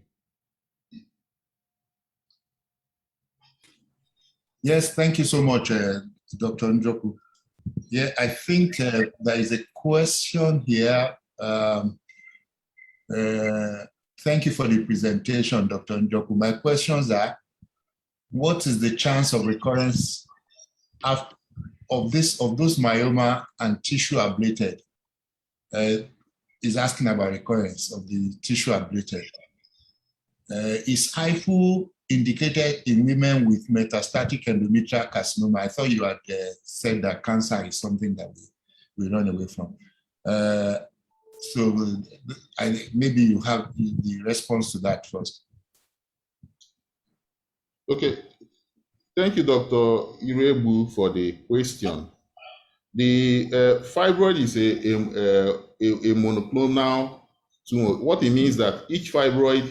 Yes, thank you so much, Dr. Njoku. Yeah, I think there is a question here. Thank you for the presentation, Dr. Njoku. My questions are, what is the chance of recurrence of those myoma and tissue ablated? Is asking about recurrence of the tissue ablated. Is Haifu indicated in women with metastatic endometrial carcinoma? I thought you had said that cancer is something that we run away from. So maybe you have the response to that first. Okay. Thank you, Dr. Irebu, for the question. The fibroid is a monoclonal tumor. What it means that each fibroid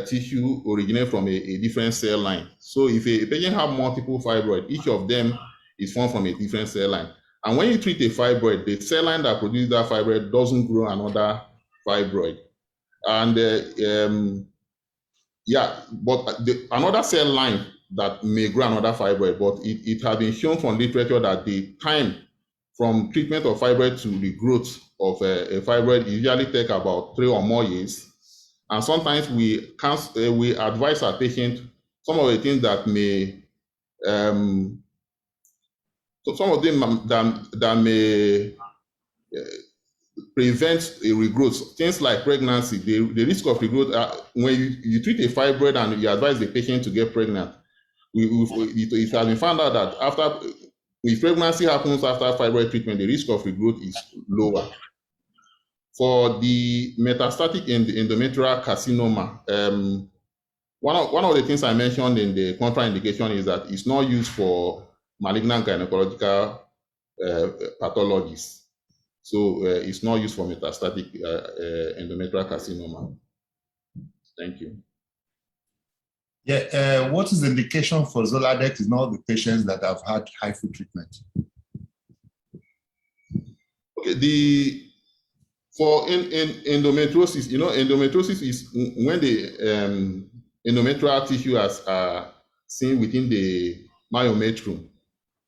tissue originates from a different cell line. So if a patient has multiple fibroid, each of them is formed from a different cell line. And when you treat a fibroid, the cell line that produces that fibroid doesn't grow another fibroid. And but another cell line that may grow another fibroid, but it has been shown from literature that the time from treatment of fibroid to the growth of a fibroid usually take about 3 or more years. And sometimes we advise our patient some of the things that may some of them that may prevent a regrowth. Things like pregnancy, the risk of regrowth. When you treat a fibroid and you advise the patient to get pregnant, it has been found out that if pregnancy happens after fibroid treatment, the risk of regrowth is lower. For the metastatic endometrial carcinoma, one of the things I mentioned in the contraindication is that it's not used for malignant gynecological pathologies. So it's not used for metastatic endometrial carcinoma. Thank you. Yeah, what is the indication for Zoladex in all the patients that have had Haifu treatment? Okay, for endometriosis, endometriosis is when endometrial tissue as seen within the myometrium.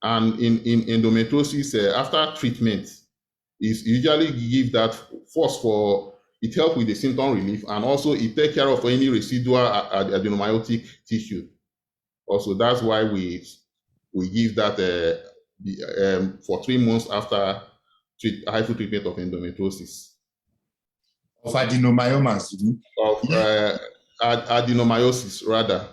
And in endometriosis, after treatment, is usually give that first for it helps with the symptom relief, and also it take care of any residual adenomyotic tissue. Also, that's why we give that for 3 months after Haifu treatment of endometriosis. Of adenomyomas, Of adenomyosis, rather.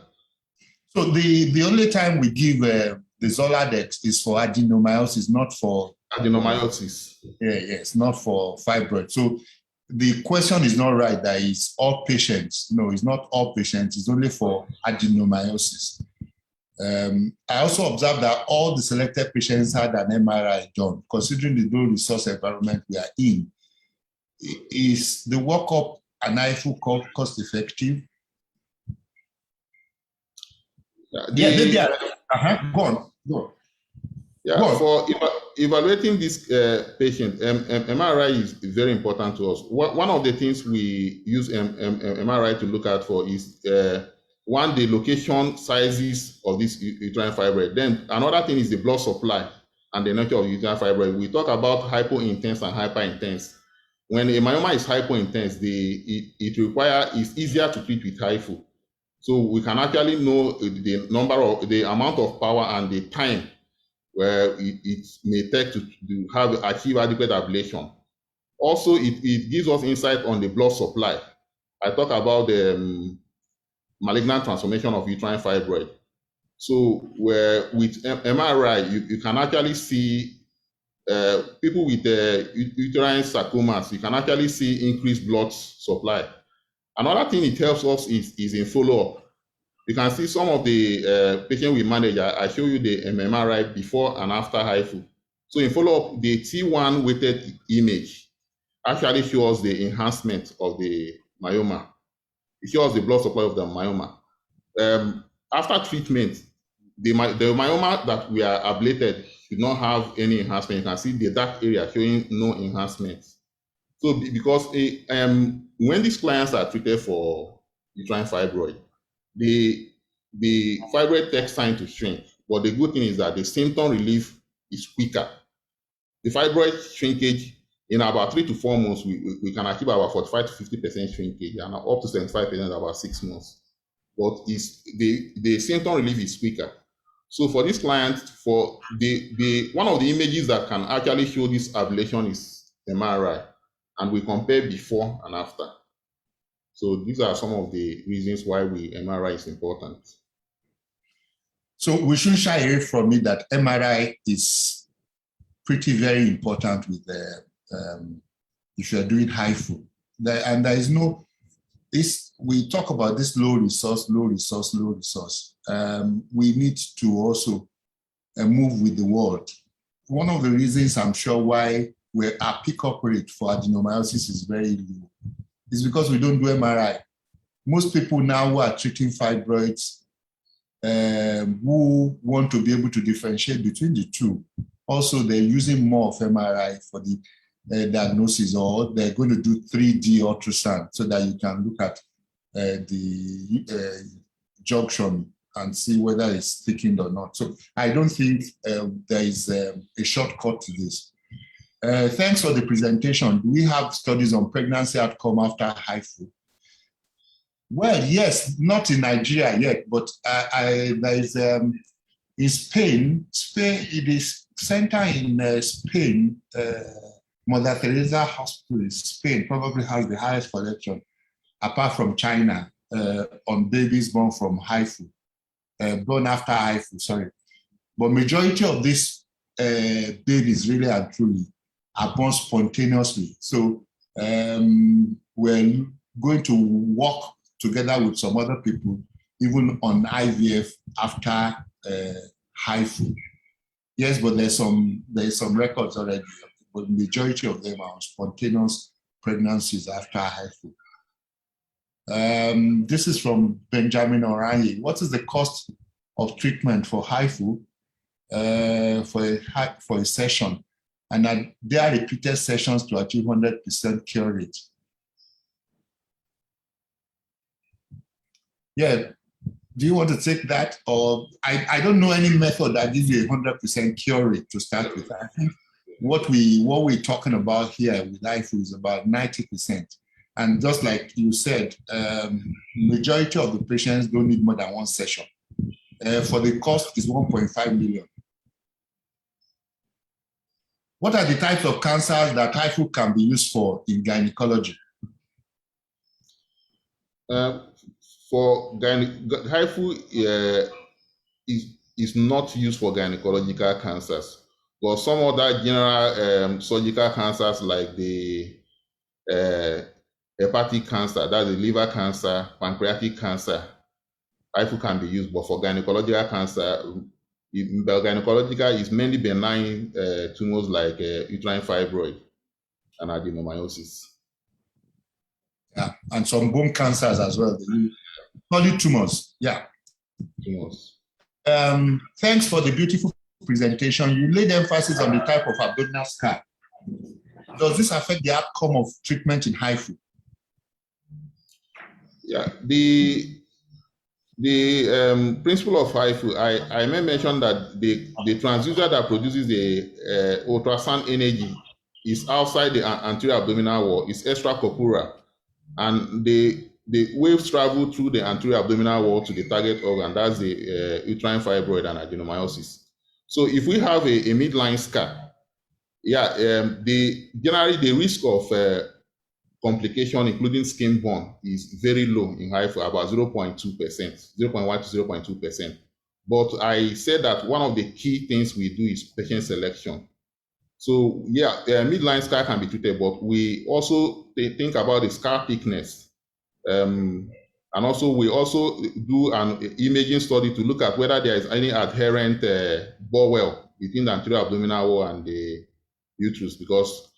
So the only time we give the Zoladex is for adenomyosis, not for adenomyosis. Yes, not for fibroid. So the question is not right that it's all patients. No, it's not all patients. It's only for adenomyosis. I also observed that all the selected patients had an MRI done, considering the low resource environment we are in. Is the workup and Haifu cost effective? Maybe go on. Yeah, go on. For evaluating this patient, MRI is very important to us. One of the things we use MRI to look at for is one, the location sizes of this uterine fibroid. Then another thing is the blood supply and the nature of uterine fibroid. We talk about hypo-intense and hyper-intense. When a myoma is hypo-intense, it's easier to treat with Haifu. So we can actually know the amount of power and the time where it may take to achieve adequate ablation. Also, it gives us insight on the blood supply. I talk about the malignant transformation of uterine fibroid. So where with MRI, you can actually see people with uterine sarcomas, you can actually see increased blood supply. Another thing it helps us is in follow-up. You can see some of the patients we manage. I show you the MRI before and after Haifu. So in follow-up, the T1 weighted image actually shows the enhancement of the myoma. It shows the blood supply of the myoma. After treatment, the myoma that we are ablated should not have any enhancement. You can see the dark area showing no enhancement. So because when these clients are treated for uterine fibroid, the fibroid takes time to shrink, but the good thing is that the symptom relief is quicker. The fibroid shrinkage in about 3 to 4 months, we can achieve about 45 to 50% shrinkage, and up to 75% about 6 months. But the symptom relief is quicker. So for this client, for one of the images that can actually show this ablation is MRI, and we compare before and after. So these are some of the reasons why MRI is important. So we shouldn't shy away from it that MRI is pretty very important with if you're doing Haifu. And there is no, we talk about this low resource. We need to also move with the world. One of the reasons I'm sure why our pick-up rate for adenomyosis is very low is because we don't do MRI. Most people now who are treating fibroids who want to be able to differentiate between the two, also they're using more of MRI for the diagnosis, or they're going to do 3D ultrasound so that you can look at the junction and see whether it's thickened or not. So I don't think there is a shortcut to this. Thanks for the presentation. Do we have studies on pregnancy outcome after Haifu? Well, yes, not in Nigeria yet, but there is in Spain, it is center in Spain, Mother Teresa Hospital in Spain probably has the highest collection, apart from China, on babies born from Haifu, born after Haifu, sorry. But majority of these babies really and truly are born spontaneously. So we're going to work together with some other people, even on IVF after Haifu. Yes, but there's some records already, but the majority of them are spontaneous pregnancies after Haifu. This is from Benjamin Oranyi. What is the cost of treatment for Haifu for a session? And there are repeated sessions to achieve 100% cure rate. Yeah. Do you want to take that? Or I don't know any method that gives you a 100% cure rate to start with. I think what we're talking about here with Haifu is about 90%. And just like you said, majority of the patients don't need more than one session. For the cost is 1.5 million. What are the types of cancers that Haifu can be used for in gynecology? For Haifu is not used for gynecological cancers, but some other general surgical cancers like the hepatic cancer, that's the liver cancer, pancreatic cancer, Haifu can be used. But for gynecological cancer, gynecological is mainly benign tumors like uterine fibroid and adenomyosis. Yeah, and some bone cancers as well. Solid tumors, yeah. Tumors. Thanks for the beautiful presentation. You laid emphasis on the type of abdominal scar. Does this affect the outcome of treatment in Haifu? Yeah, the principle of Haifu, I may mention that the transducer that produces the ultrasound energy is outside the anterior abdominal wall, it's extracorporeal, and the waves travel through the anterior abdominal wall to the target organ, that's the uterine fibroid and adenomyosis. So if we have a midline scar, yeah, generally the risk of complication, including skin burn, is very low in Haifu, about 0.2%, 0.1 to 0.2%. But I said that one of the key things we do is patient selection. So yeah, midline scar can be treated, but we also think about the scar thickness. And also we also do an imaging study to look at whether there is any adherent bowel between the anterior abdominal wall and the uterus, because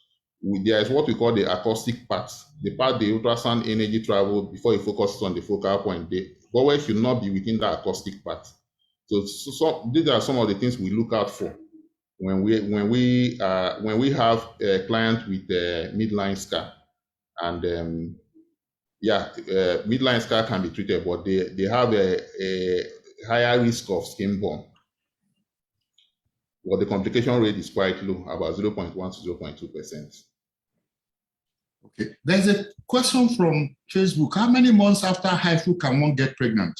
there is what we call the acoustic part, the part the ultrasound energy travel before it focuses on the focal point. The bowel should not be within the acoustic part. So these are some of the things we look out for when we have a client with a midline scar. And midline scar can be treated, but they have a higher risk of skin burn. But the complication rate is quite low, about 0.1 to 0.2%. Okay. There's a question from Facebook. How many months after Haifu can one get pregnant?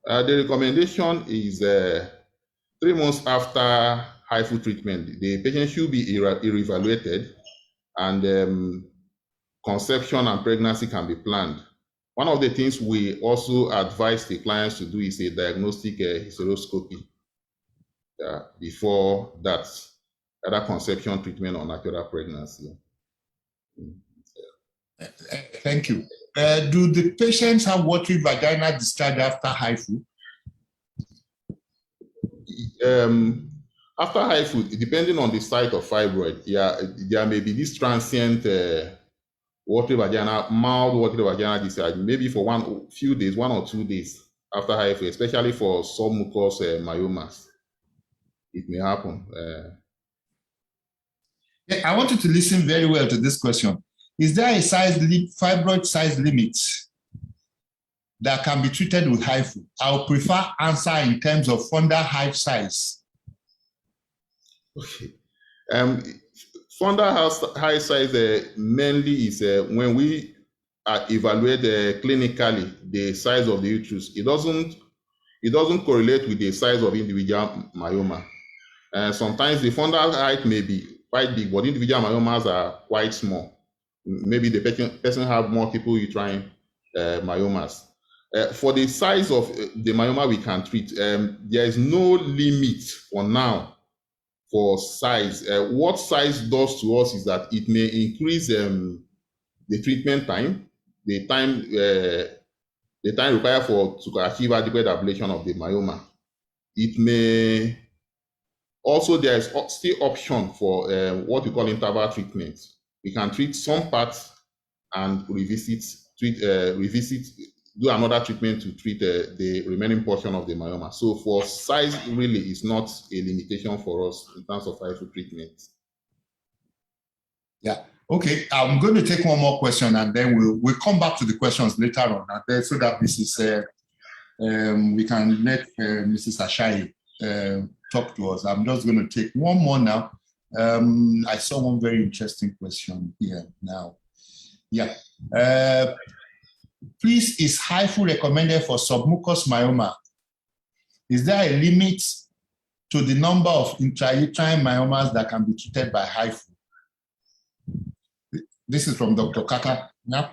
The recommendation is 3 months after Haifu treatment. The patient should be reevaluated, and conception and pregnancy can be planned. One of the things we also advise the clients to do is a diagnostic hysteroscopy before that, either conception, treatment, or natural pregnancy. Thank you. Do the patients have watery vaginal discharge after Haifu? After Haifu, depending on the site of fibroid, there may be this transient mild watery vaginal discharge, maybe for 1 or 2 days after Haifu, especially for submucous myomas. It may happen. I want you to listen very well to this question. Is there a fibroid size limit that can be treated with Haifu? I would prefer answer in terms of fundal hive size. Okay. Fundal hive size mainly is when we evaluate clinically the size of the uterus. It doesn't correlate with the size of individual myoma. Sometimes the fundal height may be quite big, but individual myomas are quite small. Maybe the person have multiple uterine myomas. For the size of the myoma we can treat, there is no limit for now for size. What size does to us is that it may increase the treatment time, the time required to achieve adequate ablation of the myoma. It may also, there is still option for what we call interval treatment. We can treat some parts and do another treatment to treat the remaining portion of the myoma. So for size, really is not a limitation for us in terms of Haifu treatment. Yeah, Okay, I'm going to take one more question, and then we'll come back to the questions later on, and then so that we can let Mrs. Ajayi talk to us. I'm just going to take one more now. I saw one very interesting question here now. Yeah. Please, is Haifu recommended for submucous myoma? Is there a limit to the number of intrauterine myomas that can be treated by Haifu? This is from Dr. Kaka. Yeah.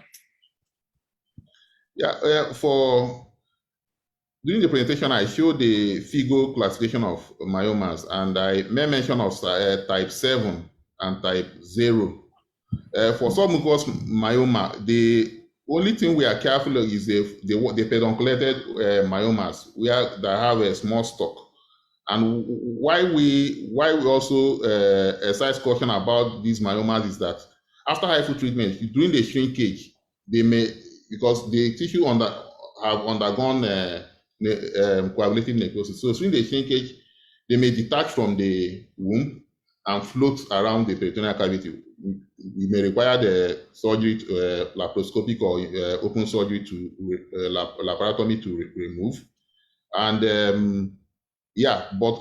Yeah, during the presentation, I showed the Figo classification of myomas, and I made mention of type 7 and type 0. For submucous myoma, the only thing we are careful of is the pedunculated myomas that have a small stalk. And why we also exercise caution about these myomas is that after Hyphen treatment, during the shrinkage, they may, because the tissue have undergone coagulative necrosis. So during the shrinkage, they may detach from the womb and float around the peritoneal cavity. We may require the surgery, laparoscopic or open surgery to laparotomy to remove. And yeah, but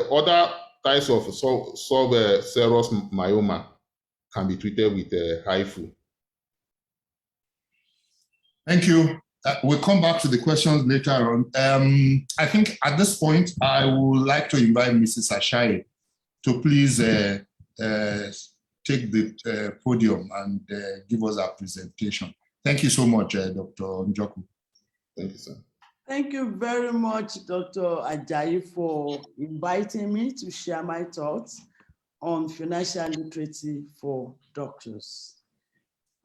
other types of serous myoma can be treated with Haifu. Thank you. We'll come back to the questions later on. I think at this point, I would like to invite Mrs. Ajayi to please take the podium and give us our presentation. Thank you so much, Dr. Njoku. Thank you, sir. Thank you very much, Dr. Ajayi, for inviting me to share my thoughts on financial literacy for doctors.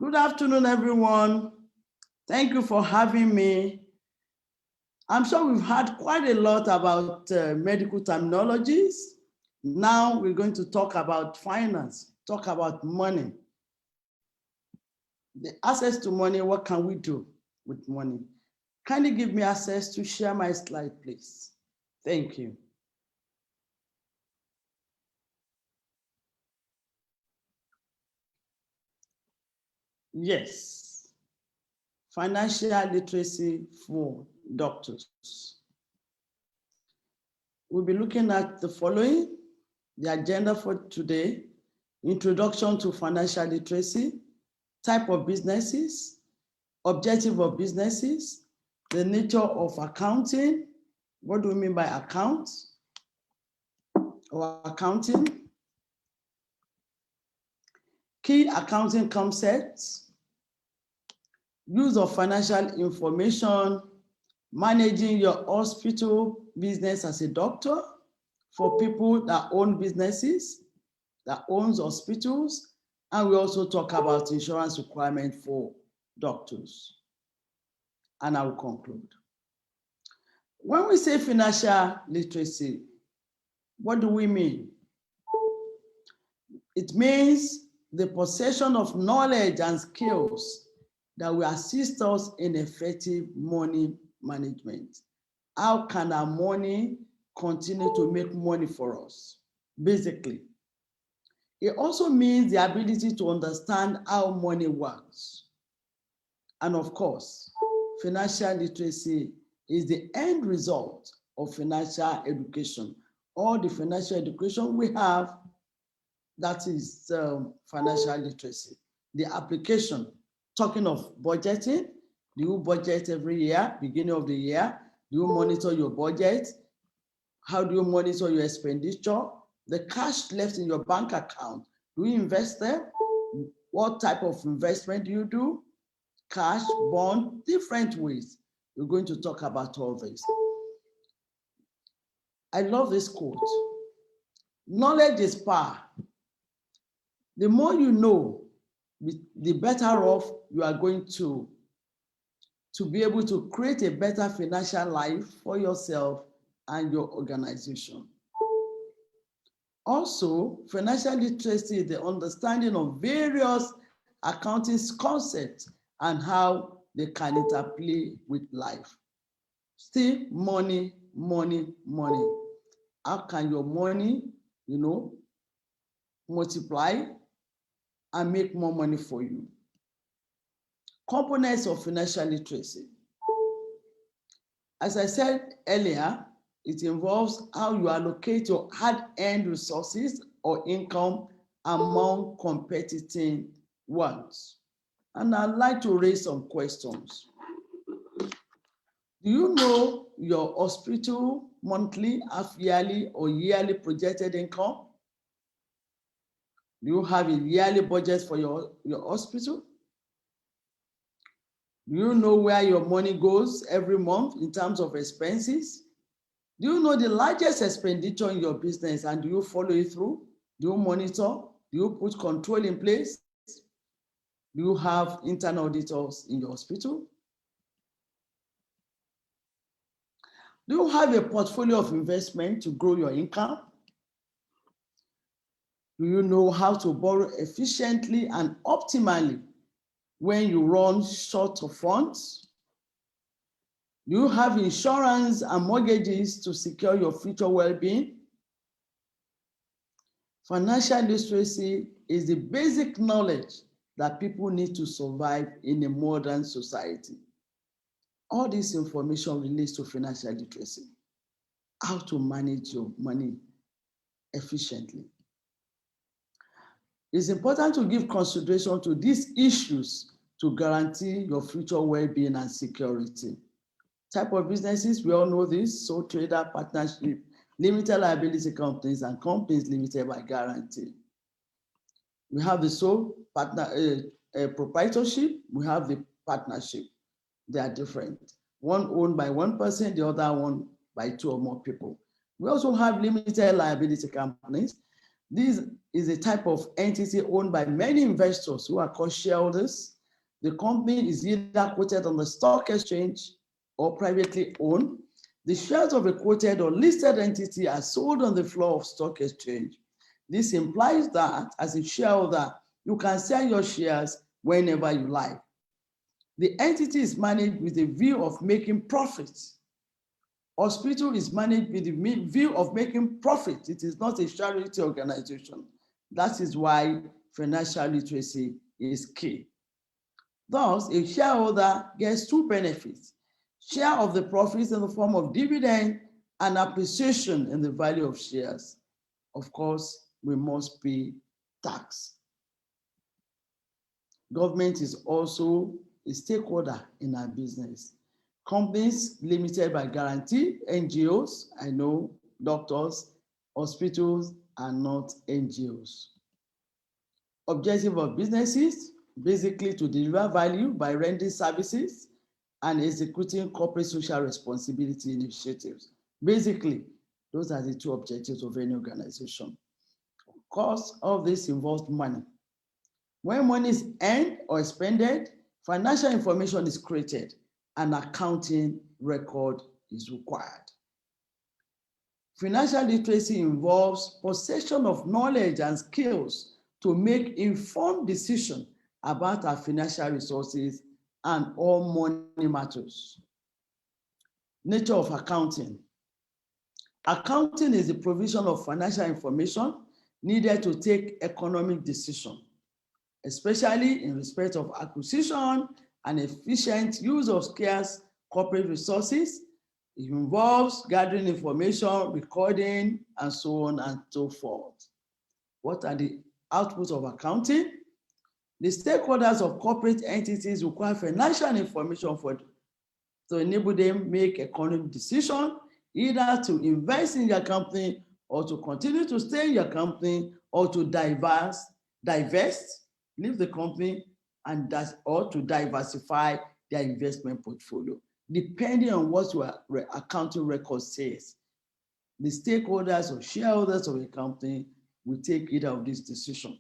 Good afternoon, everyone. Thank you for having me. I'm sure we've heard quite a lot about medical terminologies. Now we're going to talk about finance, talk about money. The access to money, what can we do with money? Kindly give me access to share my slide, please. Thank you. Yes, financial literacy for doctors. We'll be looking at the following: the agenda for today, introduction to financial literacy, type of businesses, objective of businesses, the nature of accounting. What do we mean by accounts or accounting? Key accounting concepts, use of financial information, managing your hospital business as a doctor for people that own businesses, that owns hospitals, and we also talk about insurance requirement for doctors. And I will conclude. When we say financial literacy, what do we mean? It means the possession of knowledge and skills that will assist us in effective money management. How can our money continue to make money for us, basically? It also means the ability to understand how money works. And of course, financial literacy is the end result of financial education. All the financial education we have, that is financial literacy. The application, talking of budgeting, do you budget every year, beginning of the year? Do you monitor your budget? How do you monitor your expenditure? The cash left in your bank account, do you invest there? What type of investment do you do? Cash, bond, different ways. We're going to talk about all this. I love this quote. Knowledge is power. The more you know, the better off you are going to be able to create a better financial life for yourself and your organization. Also, financial literacy is the understanding of various accounting concepts and how they can interplay with life. Still, money, money, money. How can your money, multiply? and make more money for you. Components of financial literacy. As I said earlier, it involves how you allocate your hard-earned resources or income among competing ones. And I'd like to raise some questions. Do you know your hospital monthly, half-yearly, or yearly projected income? Do you have a yearly budget for your hospital? Do you know where your money goes every month in terms of expenses? Do you know the largest expenditure in your business and do you follow it through? Do you monitor? Do you put control in place? Do you have internal auditors in your hospital? Do you have a portfolio of investment to grow your income? Do you know how to borrow efficiently and optimally when you run short of funds? Do you have insurance and mortgages to secure your future well-being? Financial literacy is the basic knowledge that people need to survive in a modern society. All this information relates to financial literacy, how to manage your money efficiently. It's important to give consideration to these issues to guarantee your future well-being and security. Type of businesses, we all know this: sole trader, partnership, limited liability companies, and companies limited by guarantee. We have the sole proprietorship, we have the partnership. They are different. One owned by one person, the other one by two or more people. We also have limited liability companies. This is a type of entity owned by many investors who are called shareholders. The company is either quoted on the stock exchange or privately owned. The shares of a quoted or listed entity are sold on the floor of stock exchange. This implies that as a shareholder, you can sell your shares whenever you like. The entity is managed with a view of making profits. Hospital is managed with the view of making profit. It is not a charity organization. That is why financial literacy is key. Thus, a shareholder gets two benefits: share of the profits in the form of dividend and appreciation in the value of shares. Of course, we must pay tax. Government is also a stakeholder in our business. Companies limited by guarantee, NGOs, I know doctors, hospitals are not NGOs. Objective of businesses, basically to deliver value by rendering services and executing corporate social responsibility initiatives. Basically, those are the two objectives of any organization. Of course, all this involves money. When money is earned or expended, financial information is created and accounting record is required. Financial literacy involves possession of knowledge and skills to make informed decisions about our financial resources and all money matters. Nature of accounting. Accounting is the provision of financial information needed to take economic decisions, especially in respect of acquisition and efficient use of scarce corporate resources. It involves gathering information, recording, and so on and so forth. What are the outputs of accounting? The stakeholders of corporate entities require financial information to enable them make economic decisions, either to invest in your company or to continue to stay in your company or to divest, leave the company, and or to diversify their investment portfolio, depending on what your accounting record says. The stakeholders or shareholders of a company will take either of these decisions.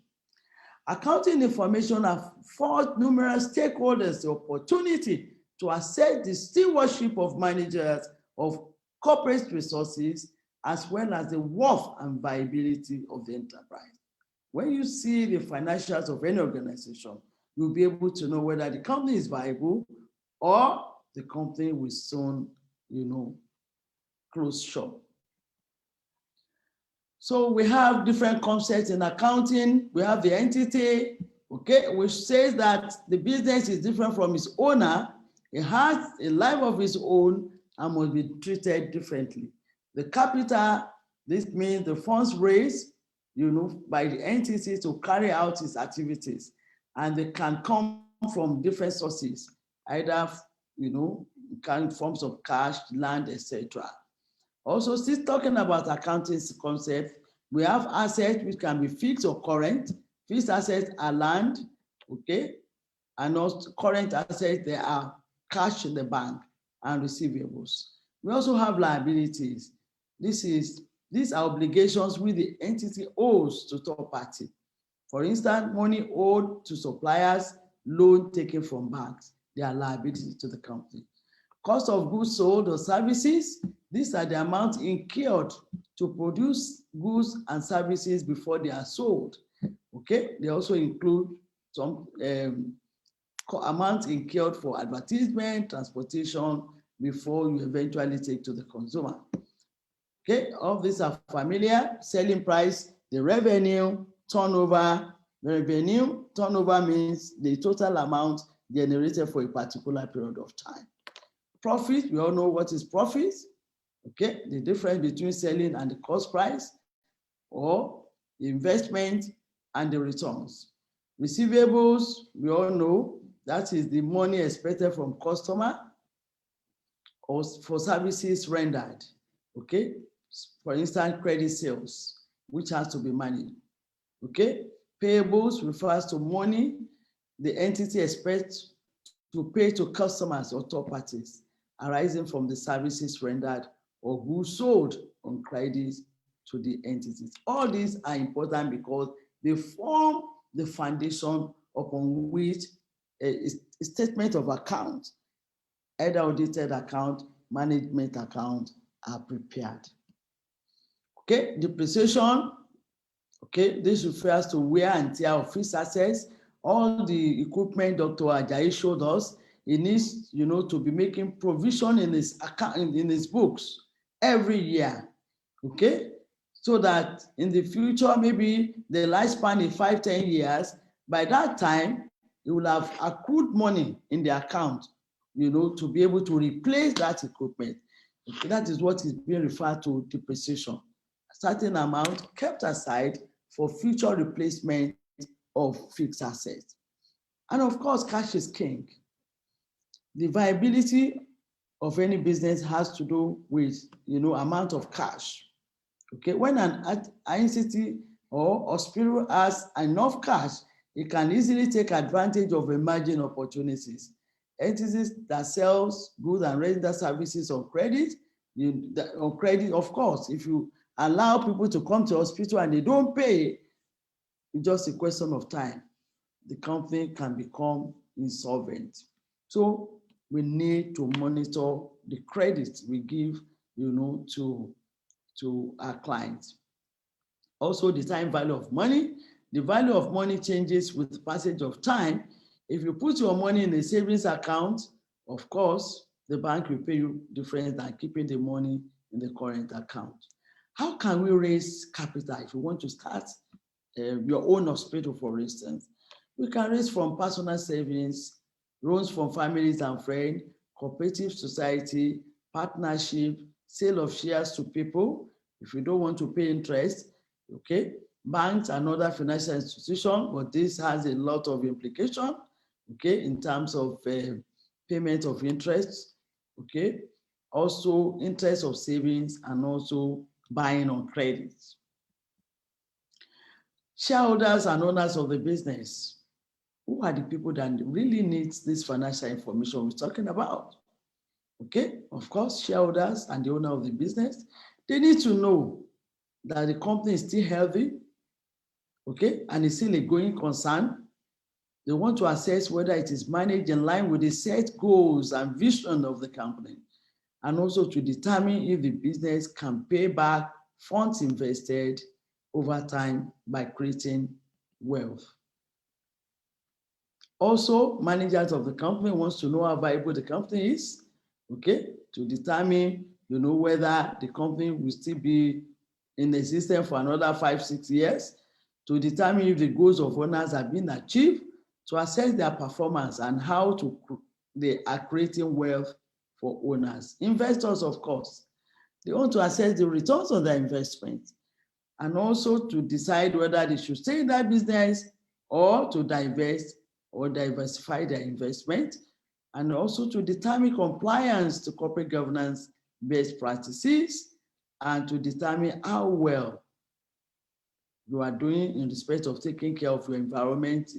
Accounting information affords numerous stakeholders the opportunity to assess the stewardship of managers of corporate resources, as well as the worth and viability of the enterprise. When you see the financials of any organization, you'll be able to know whether the company is viable or the company will soon, close shop. So we have different concepts in accounting. We have the entity, okay, which says that the business is different from its owner. It has a life of its own and must be treated differently. The capital, this means the funds raised, by the entity to carry out its activities, and they can come from different sources, either, in forms of cash, land, etc. Also, still talking about accounting concept, we have assets which can be fixed or current. Fixed assets are land, okay, and also current assets, they are cash in the bank and receivables. We also have liabilities. These are obligations which the entity owes to third party. For instance, money owed to suppliers, loan taken from banks, they are liabilities to the company. Cost of goods sold or services, these are the amount incurred to produce goods and services before they are sold. Okay, they also include some amounts incurred for advertisement, transportation before you eventually take to the consumer. Okay, all these are familiar. Selling price, the revenue, turnover. Revenue, turnover means the total amount generated for a particular period of time. Profit, we all know what is profit. Okay, the difference between selling and the cost price, or the investment and the returns. Receivables, we all know that is the money expected from customer or for services rendered. Okay, for instance, credit sales, which has to be managed. Okay, payables refers to money the entity expects to pay to customers or third parties arising from the services rendered or goods sold on credit to the entities. All these are important because they form the foundation upon which a statement of account, either audited account, management account, are prepared. Okay, depreciation. Okay, this refers to wear and tear of fixed assets. All the equipment Dr. Ajayi showed us, he needs, to be making provision in his account, in his books every year. Okay, so that in the future, maybe the lifespan is 5-10 years. By that time, he will have accrued money in the account, to be able to replace that equipment. Okay, that is what is being referred to depreciation. A certain amount kept aside for future replacement of fixed assets. And of course, cash is king. The viability of any business has to do with, amount of cash. Okay, when an entity or hospital has enough cash, it can easily take advantage of emerging opportunities. Entities that sells goods and render services on credit, of course, if you allow people to come to hospital and they don't pay, it's just a question of time. The company can become insolvent. So we need to monitor the credit we give, to our clients. Also, the time value of money. The value of money changes with the passage of time. If you put your money in a savings account, of course, the bank will pay you different than keeping the money in the current account. How can we raise capital if you want to start your own hospital, for instance? We can raise from personal savings, loans from families and friends, cooperative society, partnership, sale of shares to people if you don't want to pay interest. Okay, banks and other financial institutions, but this has a lot of implication, okay, in terms of payment of interest, okay, also interest of savings, and also buying on credit. Shareholders and owners of the business. Who are the people that really need this financial information we're talking about? Okay, of course, shareholders and the owner of the business, they need to know that the company is still healthy, okay, and it's still a going concern. They want to assess whether it is managed in line with the set goals and vision of the company, and also to determine if the business can pay back funds invested over time by creating wealth. Also, managers of the company wants to know how viable the company is, okay, to determine, whether the company will still be in existence for another 5-6 years. to determine if the goals of owners have been achieved, to assess their performance and how they are creating wealth for owners. Investors, of course, they want to assess the returns on their investment and also to decide whether they should stay in that business or to divest or diversify their investment, and also to determine compliance to corporate governance best practices and to determine how well you are doing in respect of taking care of your environment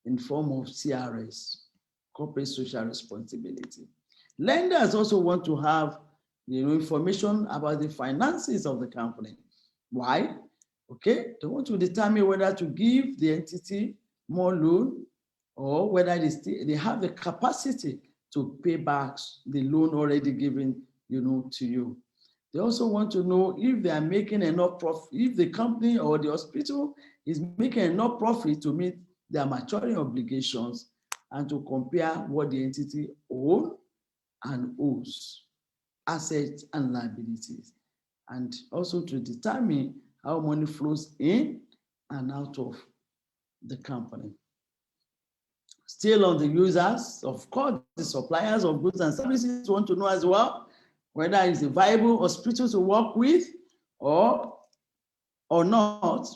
in form of CRS, corporate social responsibility. Lenders also want to have information about the finances of the company. Why? Okay, they want to determine whether to give the entity more loan or whether they have the capacity to pay back the loan already given to you. They also want to know if they are making enough profit, if the company or the hospital is making enough profit to meet their maturing obligations and to compare what the entity owns and owes, assets and liabilities, and also to determine how money flows in and out of the company. Still on the users, of course, the suppliers of goods and services want to know as well whether it's a viable hospital to work with or not.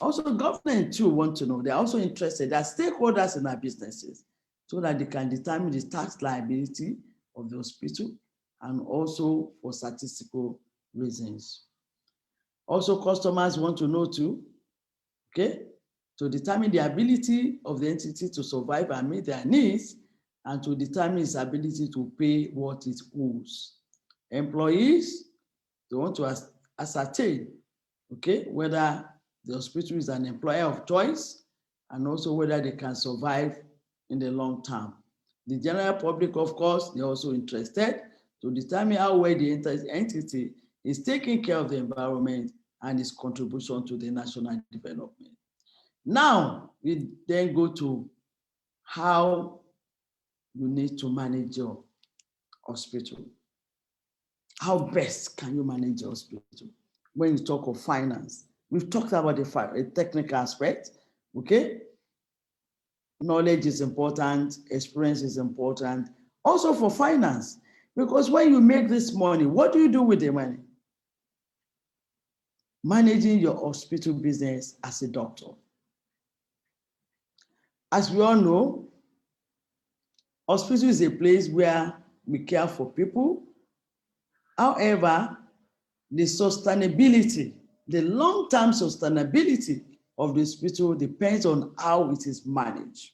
Also, government too want to know. They're also interested. They're stakeholders in our businesses so that they can determine the tax liability of the hospital and also for statistical reasons. Also, customers want to know too, okay, to determine the ability of the entity to survive and meet their needs and to determine its ability to pay what it owes. Employees, they want to ascertain, okay, whether the hospital is an employer of choice and also whether they can survive in the long term. The general public, of course, they're also interested to determine how well the entity is taking care of the environment and its contribution to the national development. Now, we then go to how you need to manage your hospital. How best can you manage your hospital? When you talk of finance, we've talked about the technical aspect, okay? Knowledge is important, experience is important. Also for finance, because when you make this money, what do you do with the money? Managing your hospital business as a doctor. As we all know, hospital is a place where we care for people. However, the sustainability, the long-term sustainability of the hospital depends on how it is managed.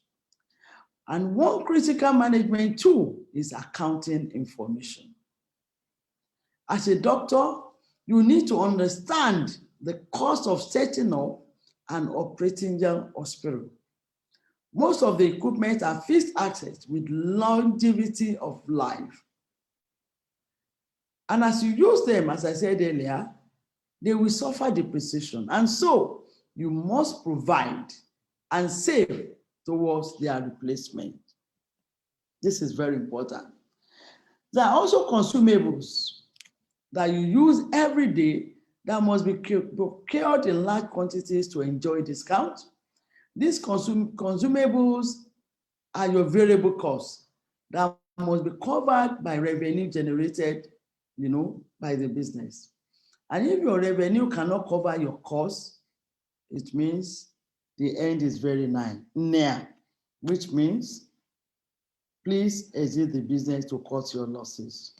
And one critical management tool is accounting information. As a doctor, you need to understand the cost of setting up and operating your hospital. Most of the equipment are fixed assets with longevity of life. And as you use them, as I said earlier, they will suffer depreciation. And so you must provide and save towards their replacement. This is very important. There are also consumables that you use every day that must be procured in large quantities to enjoy discount. These consumables are your variable costs that must be covered by revenue generated, by the business. And if your revenue cannot cover your costs, it means the end is very near, which means please exit the business to cut your losses.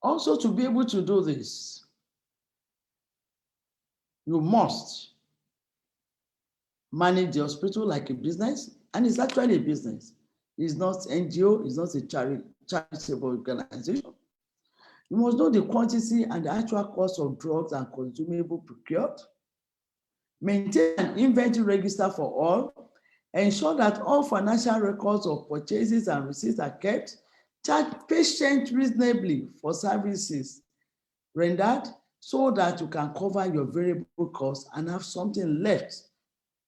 Also, to be able to do this, you must manage the hospital like a business, and it's actually a business. It's not NGO, it's not a charitable organization. You must know the quantity and the actual cost of drugs and consumables procured. Maintain an inventory register for all. Ensure that all financial records of purchases and receipts are kept. Charge patients reasonably for services rendered so that you can cover your variable costs and have something left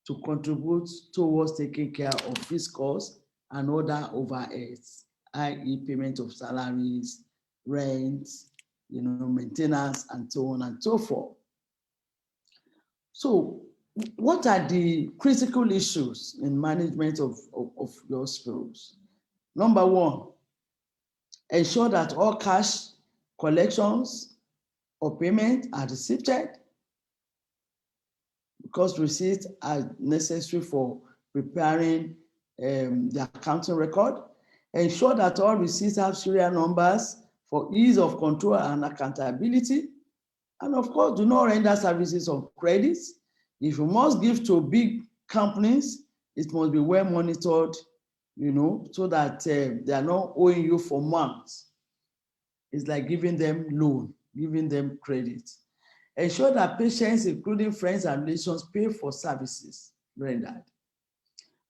to contribute towards taking care of fixed costs and other overheads, i.e. payment of salaries, rent, maintenance, and so on and so forth. So what are the critical issues in management of your hospitals? Number one, ensure that all cash collections or payment are received, because receipts are necessary for preparing the accounting record. Ensure that all receipts have serial numbers for ease of control and accountability. And of course, do not render services on credits. If you must give to big companies, it must be well monitored, so that they are not owing you for months. It's like giving them loan, giving them credit. Ensure that patients, including friends and relations, pay for services rendered.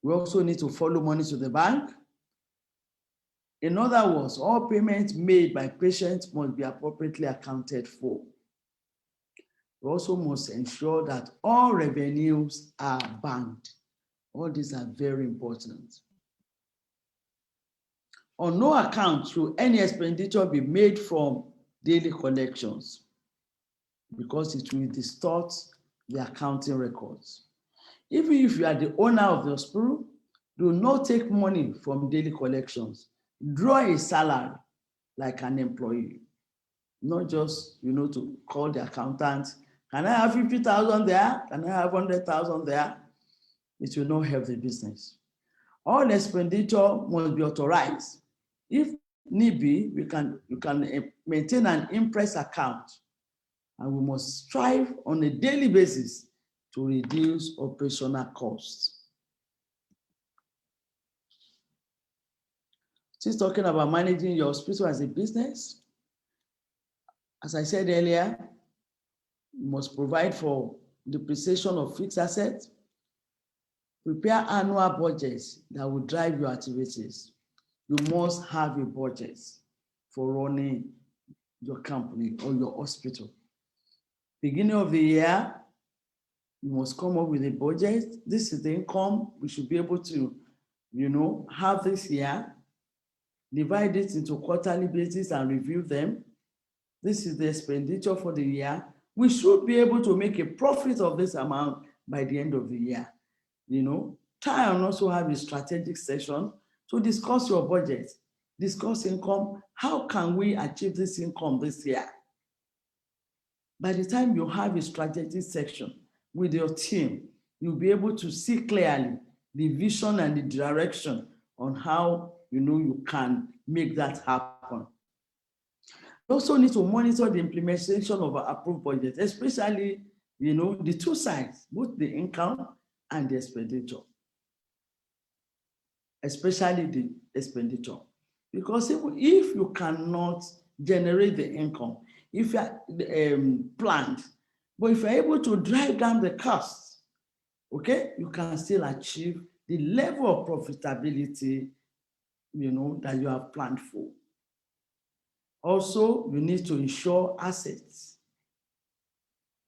We also need to follow money to the bank. In other words, all payments made by patients must be appropriately accounted for. We also must ensure that all revenues are banked. All these are very important. On no account should any expenditure be made from daily collections, because it will distort the accounting records. Even if you are the owner of the hospital, do not take money from daily collections. Draw a salary like an employee, not just, to call the accountant. Can I have 50,000 there? Can I have 100,000 there? It will not help the business. All expenditure must be authorized. If need be, you can maintain an impress account, and we must strive on a daily basis to reduce operational costs. Since talking about managing your hospital as a business, as I said earlier, you must provide for depreciation of fixed assets, prepare annual budgets that will drive your activities. You must have a budget for running your company or your hospital. Beginning of the year, you must come up with a budget. This is the income we should be able to, have this year. Divide it into quarterly basis and review them. This is the expenditure for the year. We should be able to make a profit of this amount by the end of the year. Try and also have a strategic session to discuss your budget, discuss income. How can we achieve this income this year? By the time you have a strategic section with your team, you'll be able to see clearly the vision and the direction on how you can make that happen. You also need to monitor the implementation of an approved budget, especially the two sides, both the income and the expenditure. Especially the expenditure. Because if you cannot generate the income, if you are planned, but if you're able to drive down the costs, you can still achieve the level of profitability that you have planned for. Also, you need to insure assets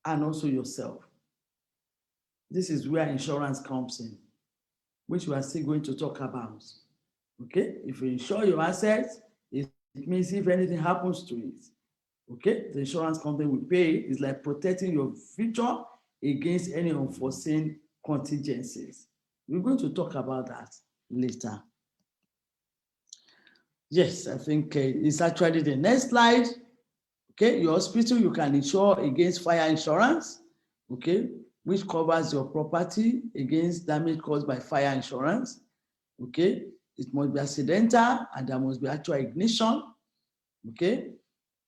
and also yourself. This is where insurance comes in, which we are still going to talk about. If you insure your assets, it means if anything happens to it, the insurance company will pay. It's like protecting your future against any unforeseen contingencies. We're going to talk about that later. Yes, I think it's actually the next slide. Your hospital, you can insure against fire insurance, which covers your property against damage caused by fire insurance. It must be accidental and there must be actual ignition.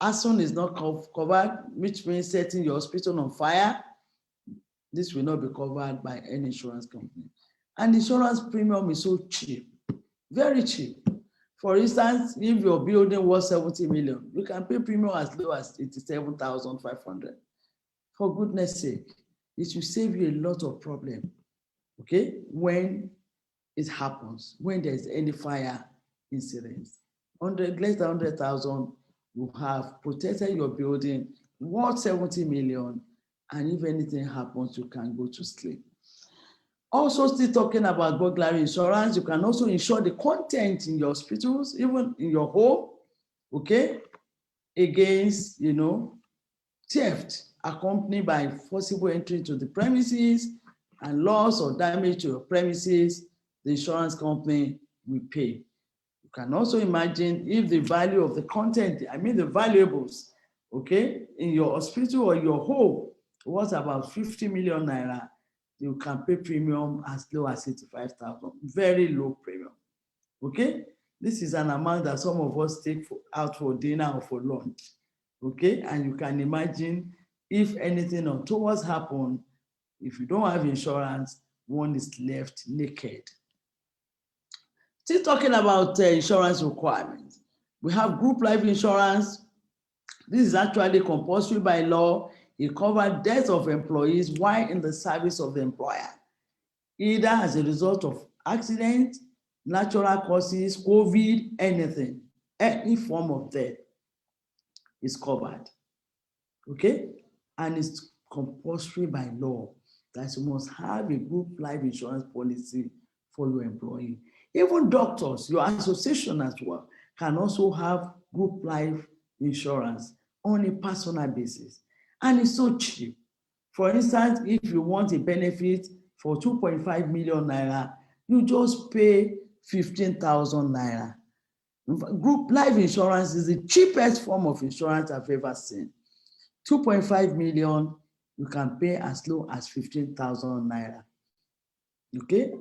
Arson is not covered, which means setting your hospital on fire. This will not be covered by any insurance company. And insurance premium is so cheap, very cheap. For instance, if your building was 70 million, you can pay premium as low as 87,500. For goodness sake, it will save you a lot of problem, when it happens, when there's any fire incident. Less than 100,000, you have protected your building, worth 70 million, and if anything happens, you can go to sleep. Also, still talking about burglary insurance, you can also insure the content in your hospitals, even in your home, against, theft. accompanied by forcible entry to the premises and loss or damage to your premises, the insurance company will pay. You can also imagine if the value of the content, I mean the valuables, okay, in your hospital or your home was about 50 million naira, you can pay premium as low as 85,000, very low premium, okay? This is an amount that some of us take out for dinner or for lunch, okay? And you can imagine if anything untoward happens, if you don't have insurance, one is left naked. Still talking about insurance requirements. We have group life insurance. This is actually compulsory by law. It covers death of employees while in the service of the employer, either as a result of accident, natural causes, COVID, anything, any form of death is covered, okay? And it's compulsory by law that you must have a group life insurance policy for your employee. Even doctors, your association as well, can also have group life insurance on a personal basis. And it's so cheap. For instance, if you want a benefit for 2.5 million naira, you just pay 15,000 naira. Group life insurance is the cheapest form of insurance I've ever seen. 2.5 million, you can pay as low as 15,000 naira. Okay?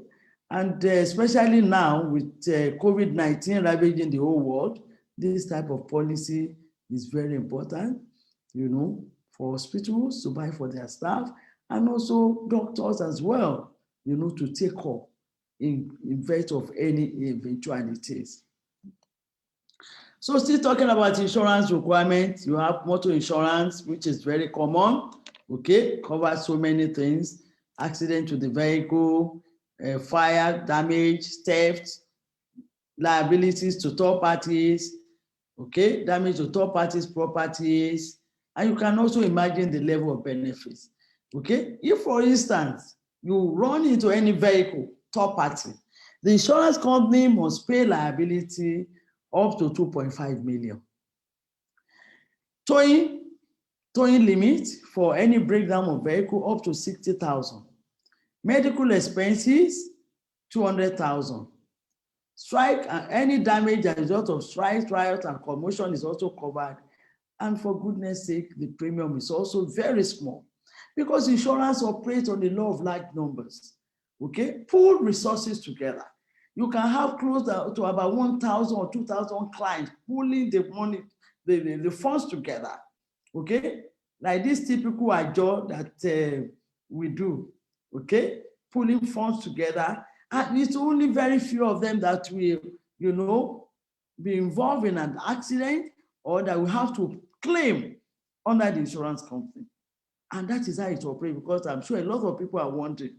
And especially now with COVID-19 ravaging the whole world, this type of policy is very important, you know, for hospitals to buy for their staff and also doctors as well, you know, to take up in event of any eventualities. So still talking about insurance requirements, you have motor insurance, which is very common, okay, covers so many things, accident to the vehicle, fire, damage, theft, liabilities to third parties, okay, damage to third parties' properties, and you can also imagine the level of benefits, okay? If, for instance, you run into any vehicle, third party, the insurance company must pay liability up to 2.5 million. Towing limit for any breakdown of vehicle up to 60,000. Medical expenses, 200,000. Strike and any damage as a result of strikes, riots, and commotion is also covered. And for goodness sake, the premium is also very small because insurance operates on the law of large numbers. Okay, pool resources together. You can have close to about 1,000 or 2,000 clients pooling the money, the funds together. Okay, like this typical Ajayi that we do. Okay, pulling funds together, and it's only very few of them that will, you know, be involved in an accident or that we have to claim under the insurance company. And that is how it operates, because I'm sure a lot of people are wondering,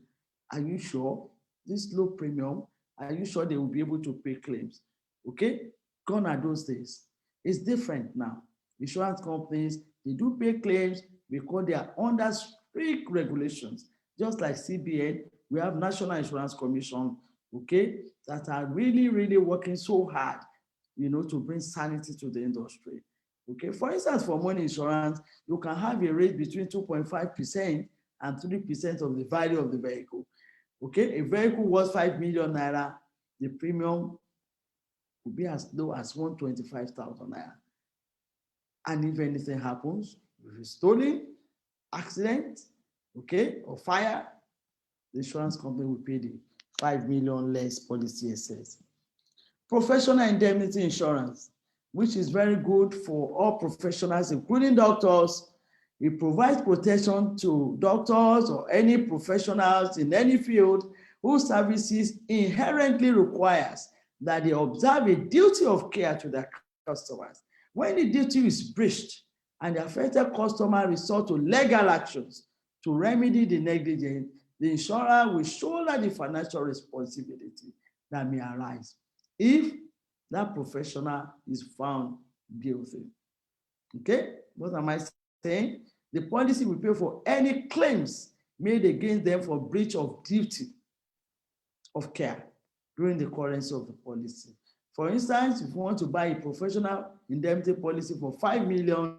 are you sure this low premium, are you sure they will be able to pay claims? Okay, gone are those days. It's different now. Insurance companies, they do pay claims because they are under strict regulations. Just like CBN, we have National Insurance Commission, okay, that are really, really working so hard, you know, to bring sanity to the industry. Okay, for instance, for money insurance, you can have a rate between 2.5% and 3% of the value of the vehicle. Okay, a vehicle worth 5 million naira, the premium will be as low as 125,000 naira. And if anything happens, if it's stolen, accident, okay, or fire, the insurance company will pay the 5 million less policy excess. Professional indemnity insurance, which is very good for all professionals, including doctors. It provides protection to doctors or any professionals in any field whose services inherently requires that they observe a duty of care to their customers. When the duty is breached and the affected customer resort to legal actions to remedy the negligence, the insurer will shoulder the financial responsibility that may arise if that professional is found guilty. Okay, what am I saying? The policy will pay for any claims made against them for breach of duty of care during the currency of the policy. For instance, if you want to buy a professional indemnity policy for 5 million,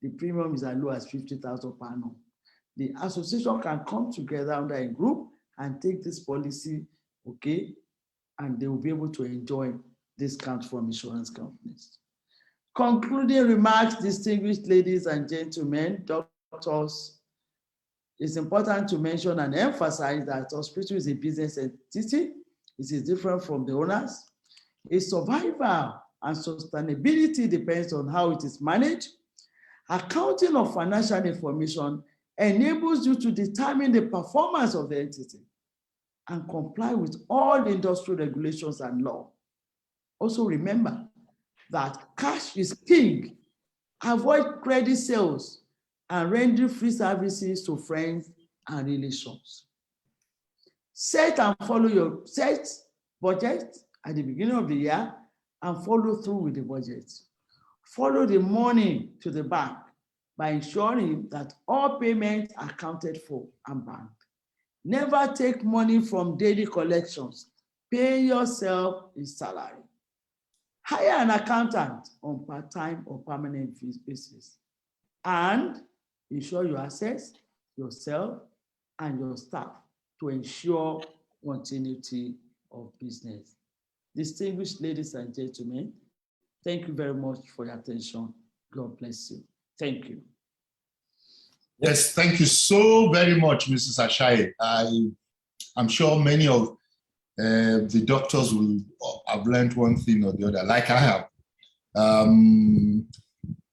the premium is as low as 50,000 per annum. The association can come together under a group and take this policy, okay, and they will be able to enjoy discounts from insurance companies. Concluding remarks, distinguished ladies and gentlemen, doctors, it's important to mention and emphasize that hospital is a business entity. It is different from the owners. Its survival and sustainability depends on how it is managed. Accounting of financial information enables you to determine the performance of the entity and comply with all industry regulations and law. Also remember that cash is king. Avoid credit sales and render free services to friends and relations. Set and follow your budget at the beginning of the year and follow through with the budget. Follow the money to the bank by ensuring that all payments are accounted for and banked. Never take money from daily collections. Pay yourself a salary. Hire an accountant on part-time or permanent basis. And ensure you assess yourself and your staff to ensure continuity of business. Distinguished ladies and gentlemen, thank you very much for your attention. God bless you. Thank you. Yes, thank you so very much, Mrs. Ajayi. I'm sure many of the doctors will have learned one thing or the other, like I have.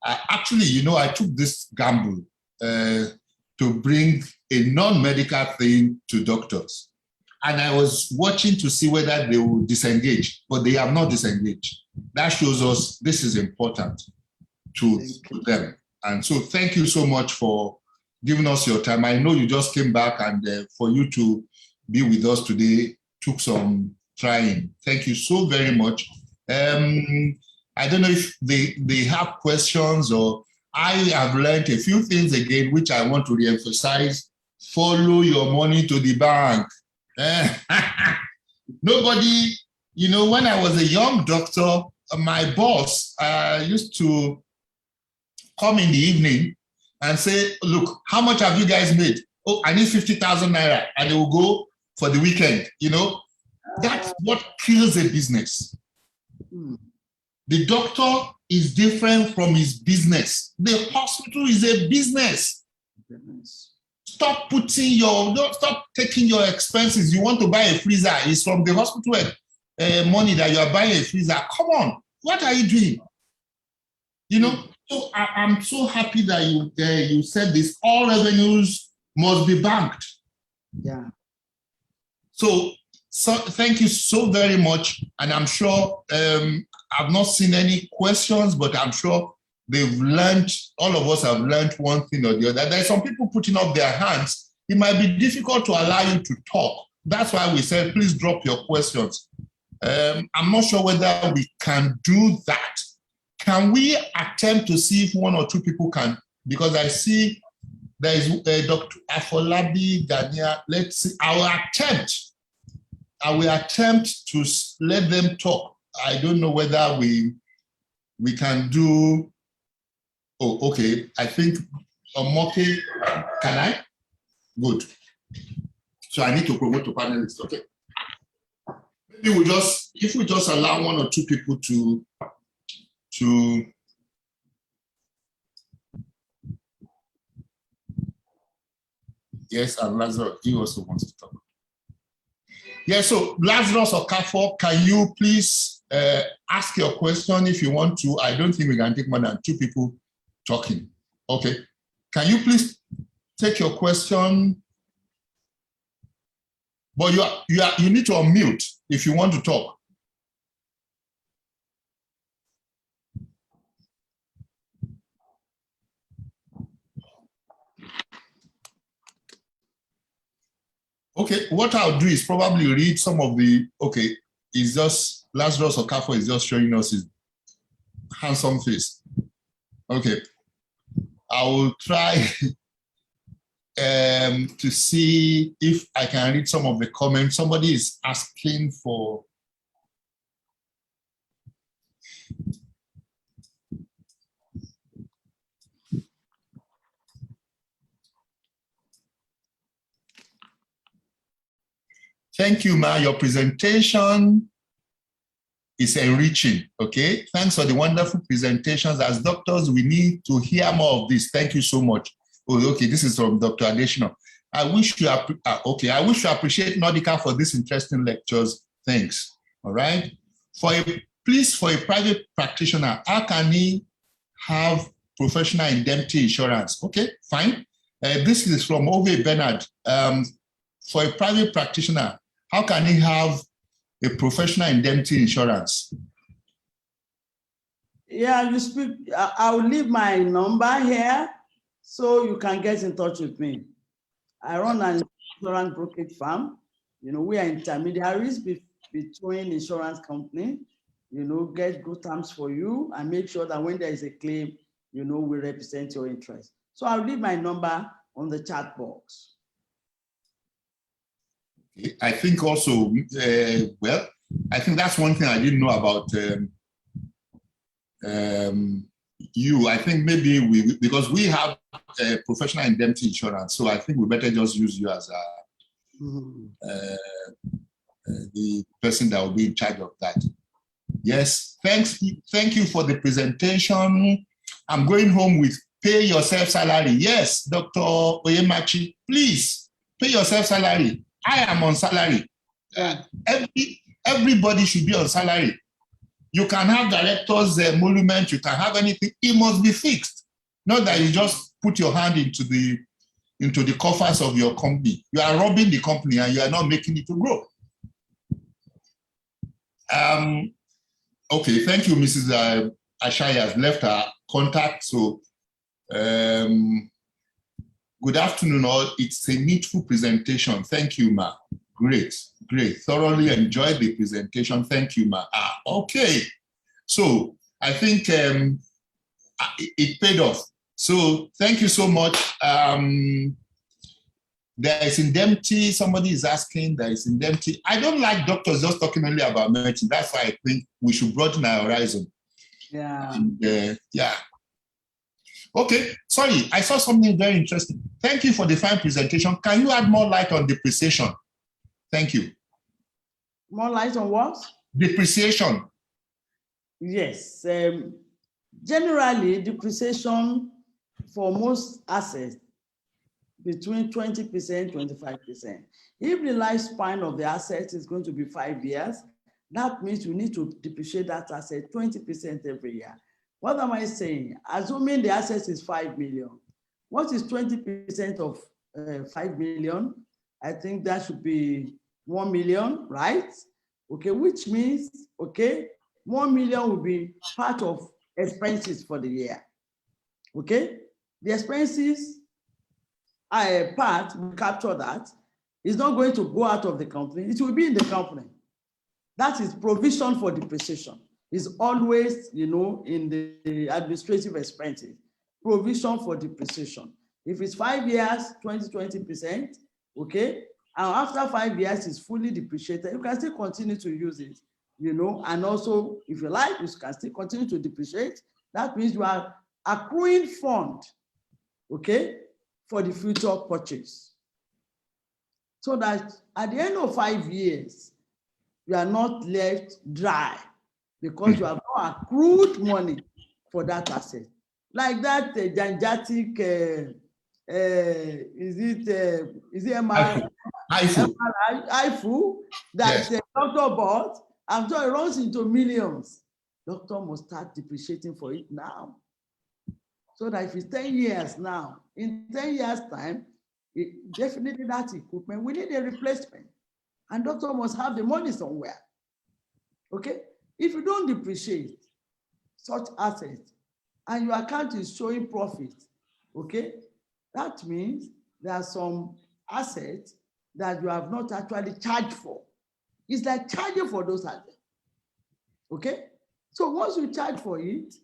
Actually, you know, I took this gamble to bring a non-medical thing to doctors. And I was watching to see whether they will disengage, but they have not disengaged. That shows us this is important to them. And so thank you so much for giving us your time. I know you just came back, and for you to be with us today took some trying. Thank you so very much. I don't know if they have questions, or I have learned a few things again, which I want to reemphasize. Follow your money to the bank. Nobody, you know, when I was a young doctor, my boss used to come in the evening and say, look, how much have you guys made? Oh, I need 50,000 naira. And they will go for the weekend, you know. That's what kills a business. The doctor is different from his business. The hospital is a business. Stop taking your expenses. You want to buy a freezer, it's from the hospital money that you are buying a freezer. Come on, what are you doing? You know, so I'm so happy that you said this. All revenues must be banked. Yeah. So thank you so very much. And I'm sure I've not seen any questions, but I'm sure they've learned, all of us have learned one thing or the other. There are some people putting up their hands. It might be difficult to allow you to talk. That's why we said, please drop your questions. I'm not sure whether we can do that. Can we attempt to see if one or two people can? Because I see there is Dr. Afolabi Gania. Let's see. I will attempt to let them talk. I don't know whether we can do. Oh, okay. I think Omoke, can I? Good. So I need to promote to panelists. Okay. Maybe if we just allow one or two people to yes, and Lazarus, he also wants to talk. Yeah, so Lazarus or Kafo, can you please ask your question if you want to? I don't think we can take more than two people talking. Okay. Can you please take your question? But you need to unmute if you want to talk. Okay, what I'll do is probably read some of the, okay, it's just Lazarus Okafor is just showing us his handsome face. Okay, I will try to see if I can read some of the comments. Somebody is asking for, Thank you, Ma. Your presentation is enriching, okay? Thanks for the wonderful presentations. As doctors, we need to hear more of this. Thank you so much. Oh, okay, this is from Dr. Additional. I wish you appreciate Nordica for these interesting lectures. Thanks, all right? For a private practitioner, how can he have professional indemnity insurance? Okay, fine. This is from Ove Bernard. For a private practitioner, how can he have a professional indemnity insurance? Yeah, you speak. I'll leave my number here so you can get in touch with me. I run an insurance brokerage firm. You know, we are intermediaries between insurance company. You know, get good terms for you and make sure that when there is a claim, you know, we represent your interest. So I'll leave my number on the chat box. I think also, well, I think that's one thing I didn't know about you. I think maybe because we have professional indemnity insurance, so I think we better just use you as the person that will be in charge of that. Yes, thank you for the presentation. I'm going home with pay yourself salary. Yes, Dr. Oyemachi, please pay yourself salary. I am on salary. Everybody should be on salary. You can have directors' emolument, you can have anything. It must be fixed. Not that you just put your hand into the coffers of your company. You are robbing the company and you are not making it to grow. Okay, thank you, Mrs. Ajayi has left her contact. So, good afternoon all. It's a needful presentation. Thank you, Ma. Great. Thoroughly enjoyed the presentation. Thank you, Ma. Okay. So I think it paid off. So thank you so much. There is indemnity. Somebody is asking, there is indemnity. I don't like doctors just talking only about medicine. That's why I think we should broaden our horizon. Yeah. And, yeah. Okay, sorry, I saw something very interesting. Thank you for the fine presentation. Can you add more light on depreciation? Thank you. More light on what? Depreciation. Yes. Generally, depreciation for most assets between 20%, 25%. If the lifespan of the asset is going to be 5 years, that means you need to depreciate that asset 20% every year. What am I saying? Assuming the asset is 5 million, what is 20% of 5 million? I think that should be 1 million, right? Okay, which means, okay, 1 million will be part of expenses for the year. Okay, the expenses part, we capture that. It's not going to go out of the company, it will be in the company. That is provision for depreciation. It's always, you know, in the administrative expenses, provision for depreciation. If it's 5 years, 20%, okay, and after 5 years it's fully depreciated, you can still continue to use it, you know, and also, if you like, you can still continue to depreciate. That means you are accruing fund, okay, for the future purchase. So that at the end of 5 years, you are not left dry because you have not accrued money for that asset. Like that gigantic, is it Haifu that yes. The doctor bought, I'm sure it runs into millions. Doctor must start depreciating for it now. So that if it's 10 years now, in 10 years time, definitely that equipment, we need a replacement. And doctor must have the money somewhere. Okay? If you don't depreciate such assets and your account is showing profit, okay, that means there are some assets that you have not actually charged for. It's like charging for those assets. Okay? So once you charge for it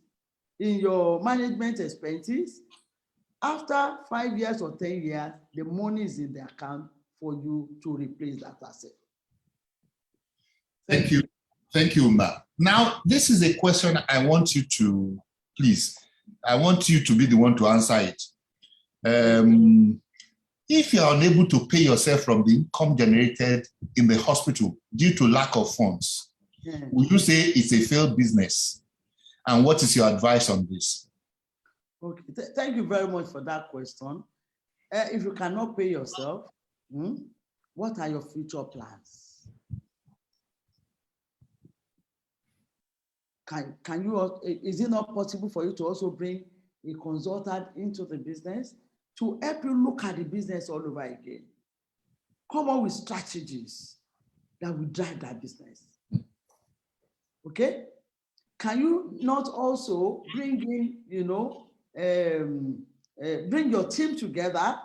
in your management expenses, after 5 years or 10 years, the money is in the account for you to replace that asset. Thank you. Thank you, Ma. Now, this is a question I want you to, please, I want you to be the one to answer it. if you are unable to pay yourself from the income generated in the hospital due to lack of funds, would you say it's a failed business? And what is your advice on this? Okay, thank you very much for that question. If you cannot pay yourself, what are your future plans? Can you? Is it not possible for you to also bring a consultant into the business to help you look at the business all over again? Come up with strategies that will drive that business. Okay? Can you not also bring in, bring your team together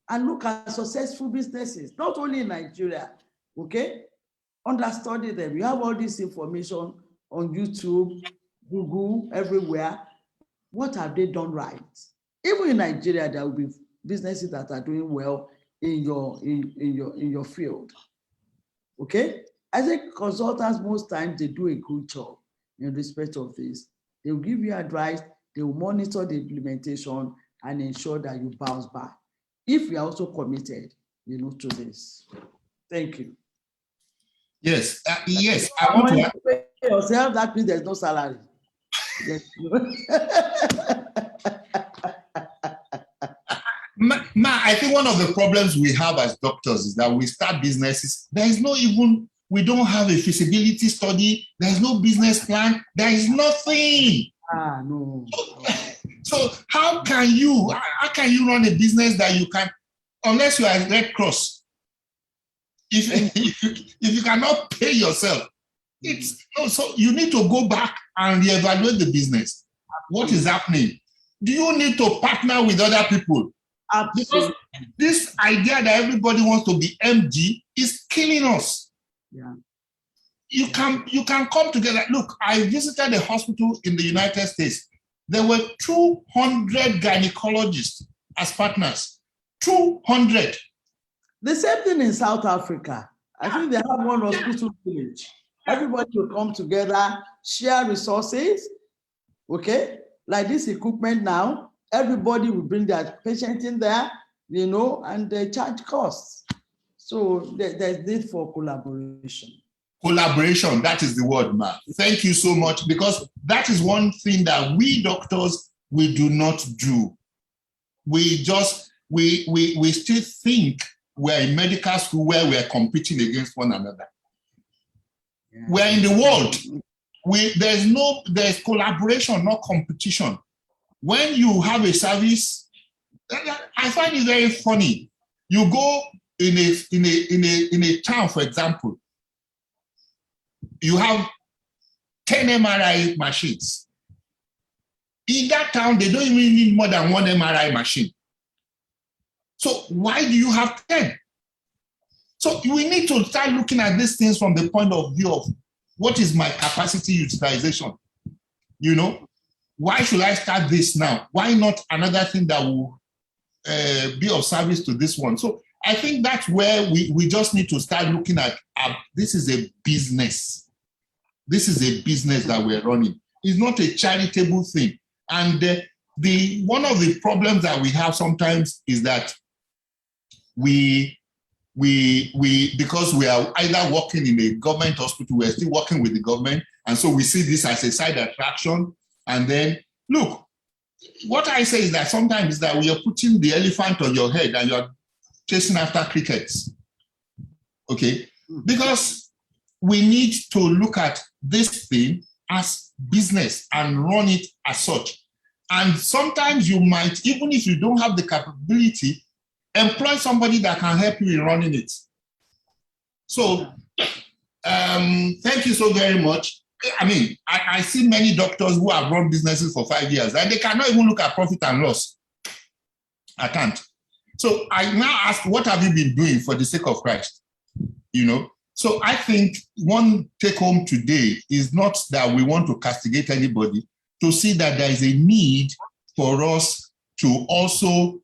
and look at successful businesses, not only in Nigeria, okay? Understudy them. You have all this information on YouTube, Google, everywhere. What have they done right? Even in Nigeria, there will be businesses that are doing well in your field. Okay? I think consultants, most times, they do a good job in respect of this. They will give you advice, they will monitor the implementation and ensure that you bounce back. If you are also committed, to this. Thank you. Yes, yes. I want to pay yourself, that means there's no salary. I think one of the problems we have as doctors is that we start businesses. We don't have a feasibility study. There's no business plan. There is nothing. No. So how can you run a business that you can, unless you are a Red Cross? If you cannot pay yourself, so you need to go back and reevaluate the business. What is happening? Do you need to partner with other people? Absolutely. Because this idea that everybody wants to be MD is killing us. Yeah. You can come together. Look, I visited a hospital in the United States. There were 200 gynecologists as partners. 200. The same thing in South Africa. I think they have one hospital village. Everybody will come together, share resources. Okay, like this equipment now, everybody will bring their patient in there, and they charge costs. So there's need for collaboration. Collaboration, that is the word, man. Thank you so much, because that is one thing that we doctors, we do not do. We still think we're in medical school where we're competing against one another. Yeah. We're in the world. There's collaboration, not competition. When you have a service, I find it very funny. You go in a town, for example, you have 10 MRI machines. In that town, they don't even need more than one MRI machine. So why do you have 10? So we need to start looking at these things from the point of view of what is my capacity utilization? Why should I start this now? Why not another thing that will be of service to this one? So I think that's where we just need to start looking at this is a business. This is a business that we're running. It's not a charitable thing. And one of the problems that we have sometimes is that we because we are either working in a government hospital, we're still working with the government, and so we see this as a side attraction. And then, look, what I say is that sometimes is that we are putting the elephant on your head and you're chasing after crickets. Okay? Because we need to look at this thing as business and run it as such. And sometimes you might, even if you don't have the capability, employ somebody that can help you in running it. So, thank you so very much. I mean, I see many doctors who have run businesses for 5 years and they cannot even look at profit and loss. I can't. So I now ask, what have you been doing for the sake of Christ? So I think one take home today is not that we want to castigate anybody, to see that there is a need for us to also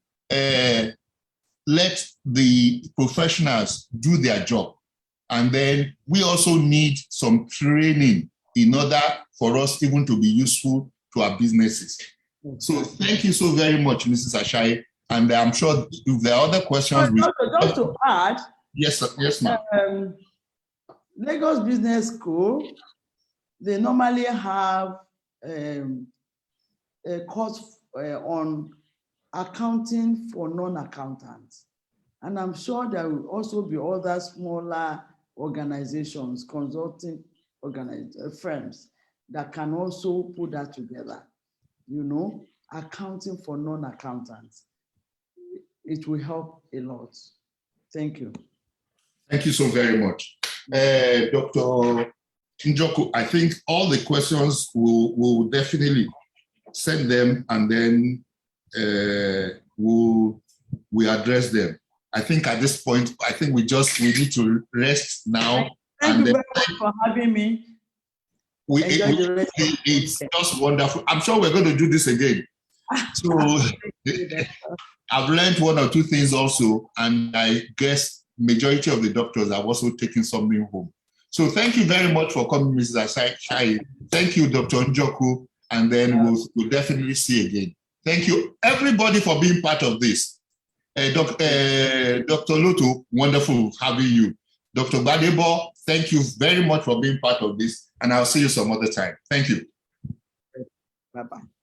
let the professionals do their job. And then we also need some training in order for us even to be useful to our businesses. So thank you so very much, Mrs. Ajayi. And I'm sure if there are other questions, Just to add, yes, sir. Yes, ma'am. Lagos Business School, they normally have a course on accounting for non-accountants. And I'm sure there will also be other smaller organizations, consulting firms that can also put that together. You know, accounting for non-accountants. It will help a lot. Thank you. Thank you so very much. Dr. Njoku, I think all the questions will definitely send them, and then we'll address them. I think at this point, I think we need to rest now. Thank you very much for having me. It's just wonderful. I'm sure we're going to do this again. So I've learned one or two things also, and I guess majority of the doctors have also taken something home. So thank you very much for coming, Mrs. Ajayi. Thank you, Dr. Njoku, and then we'll definitely see you again. Thank you, everybody, for being part of this. Dr. Lutu, wonderful having you. Dr. Badebo, thank you very much for being part of this, and I'll see you some other time. Thank you. Bye-bye.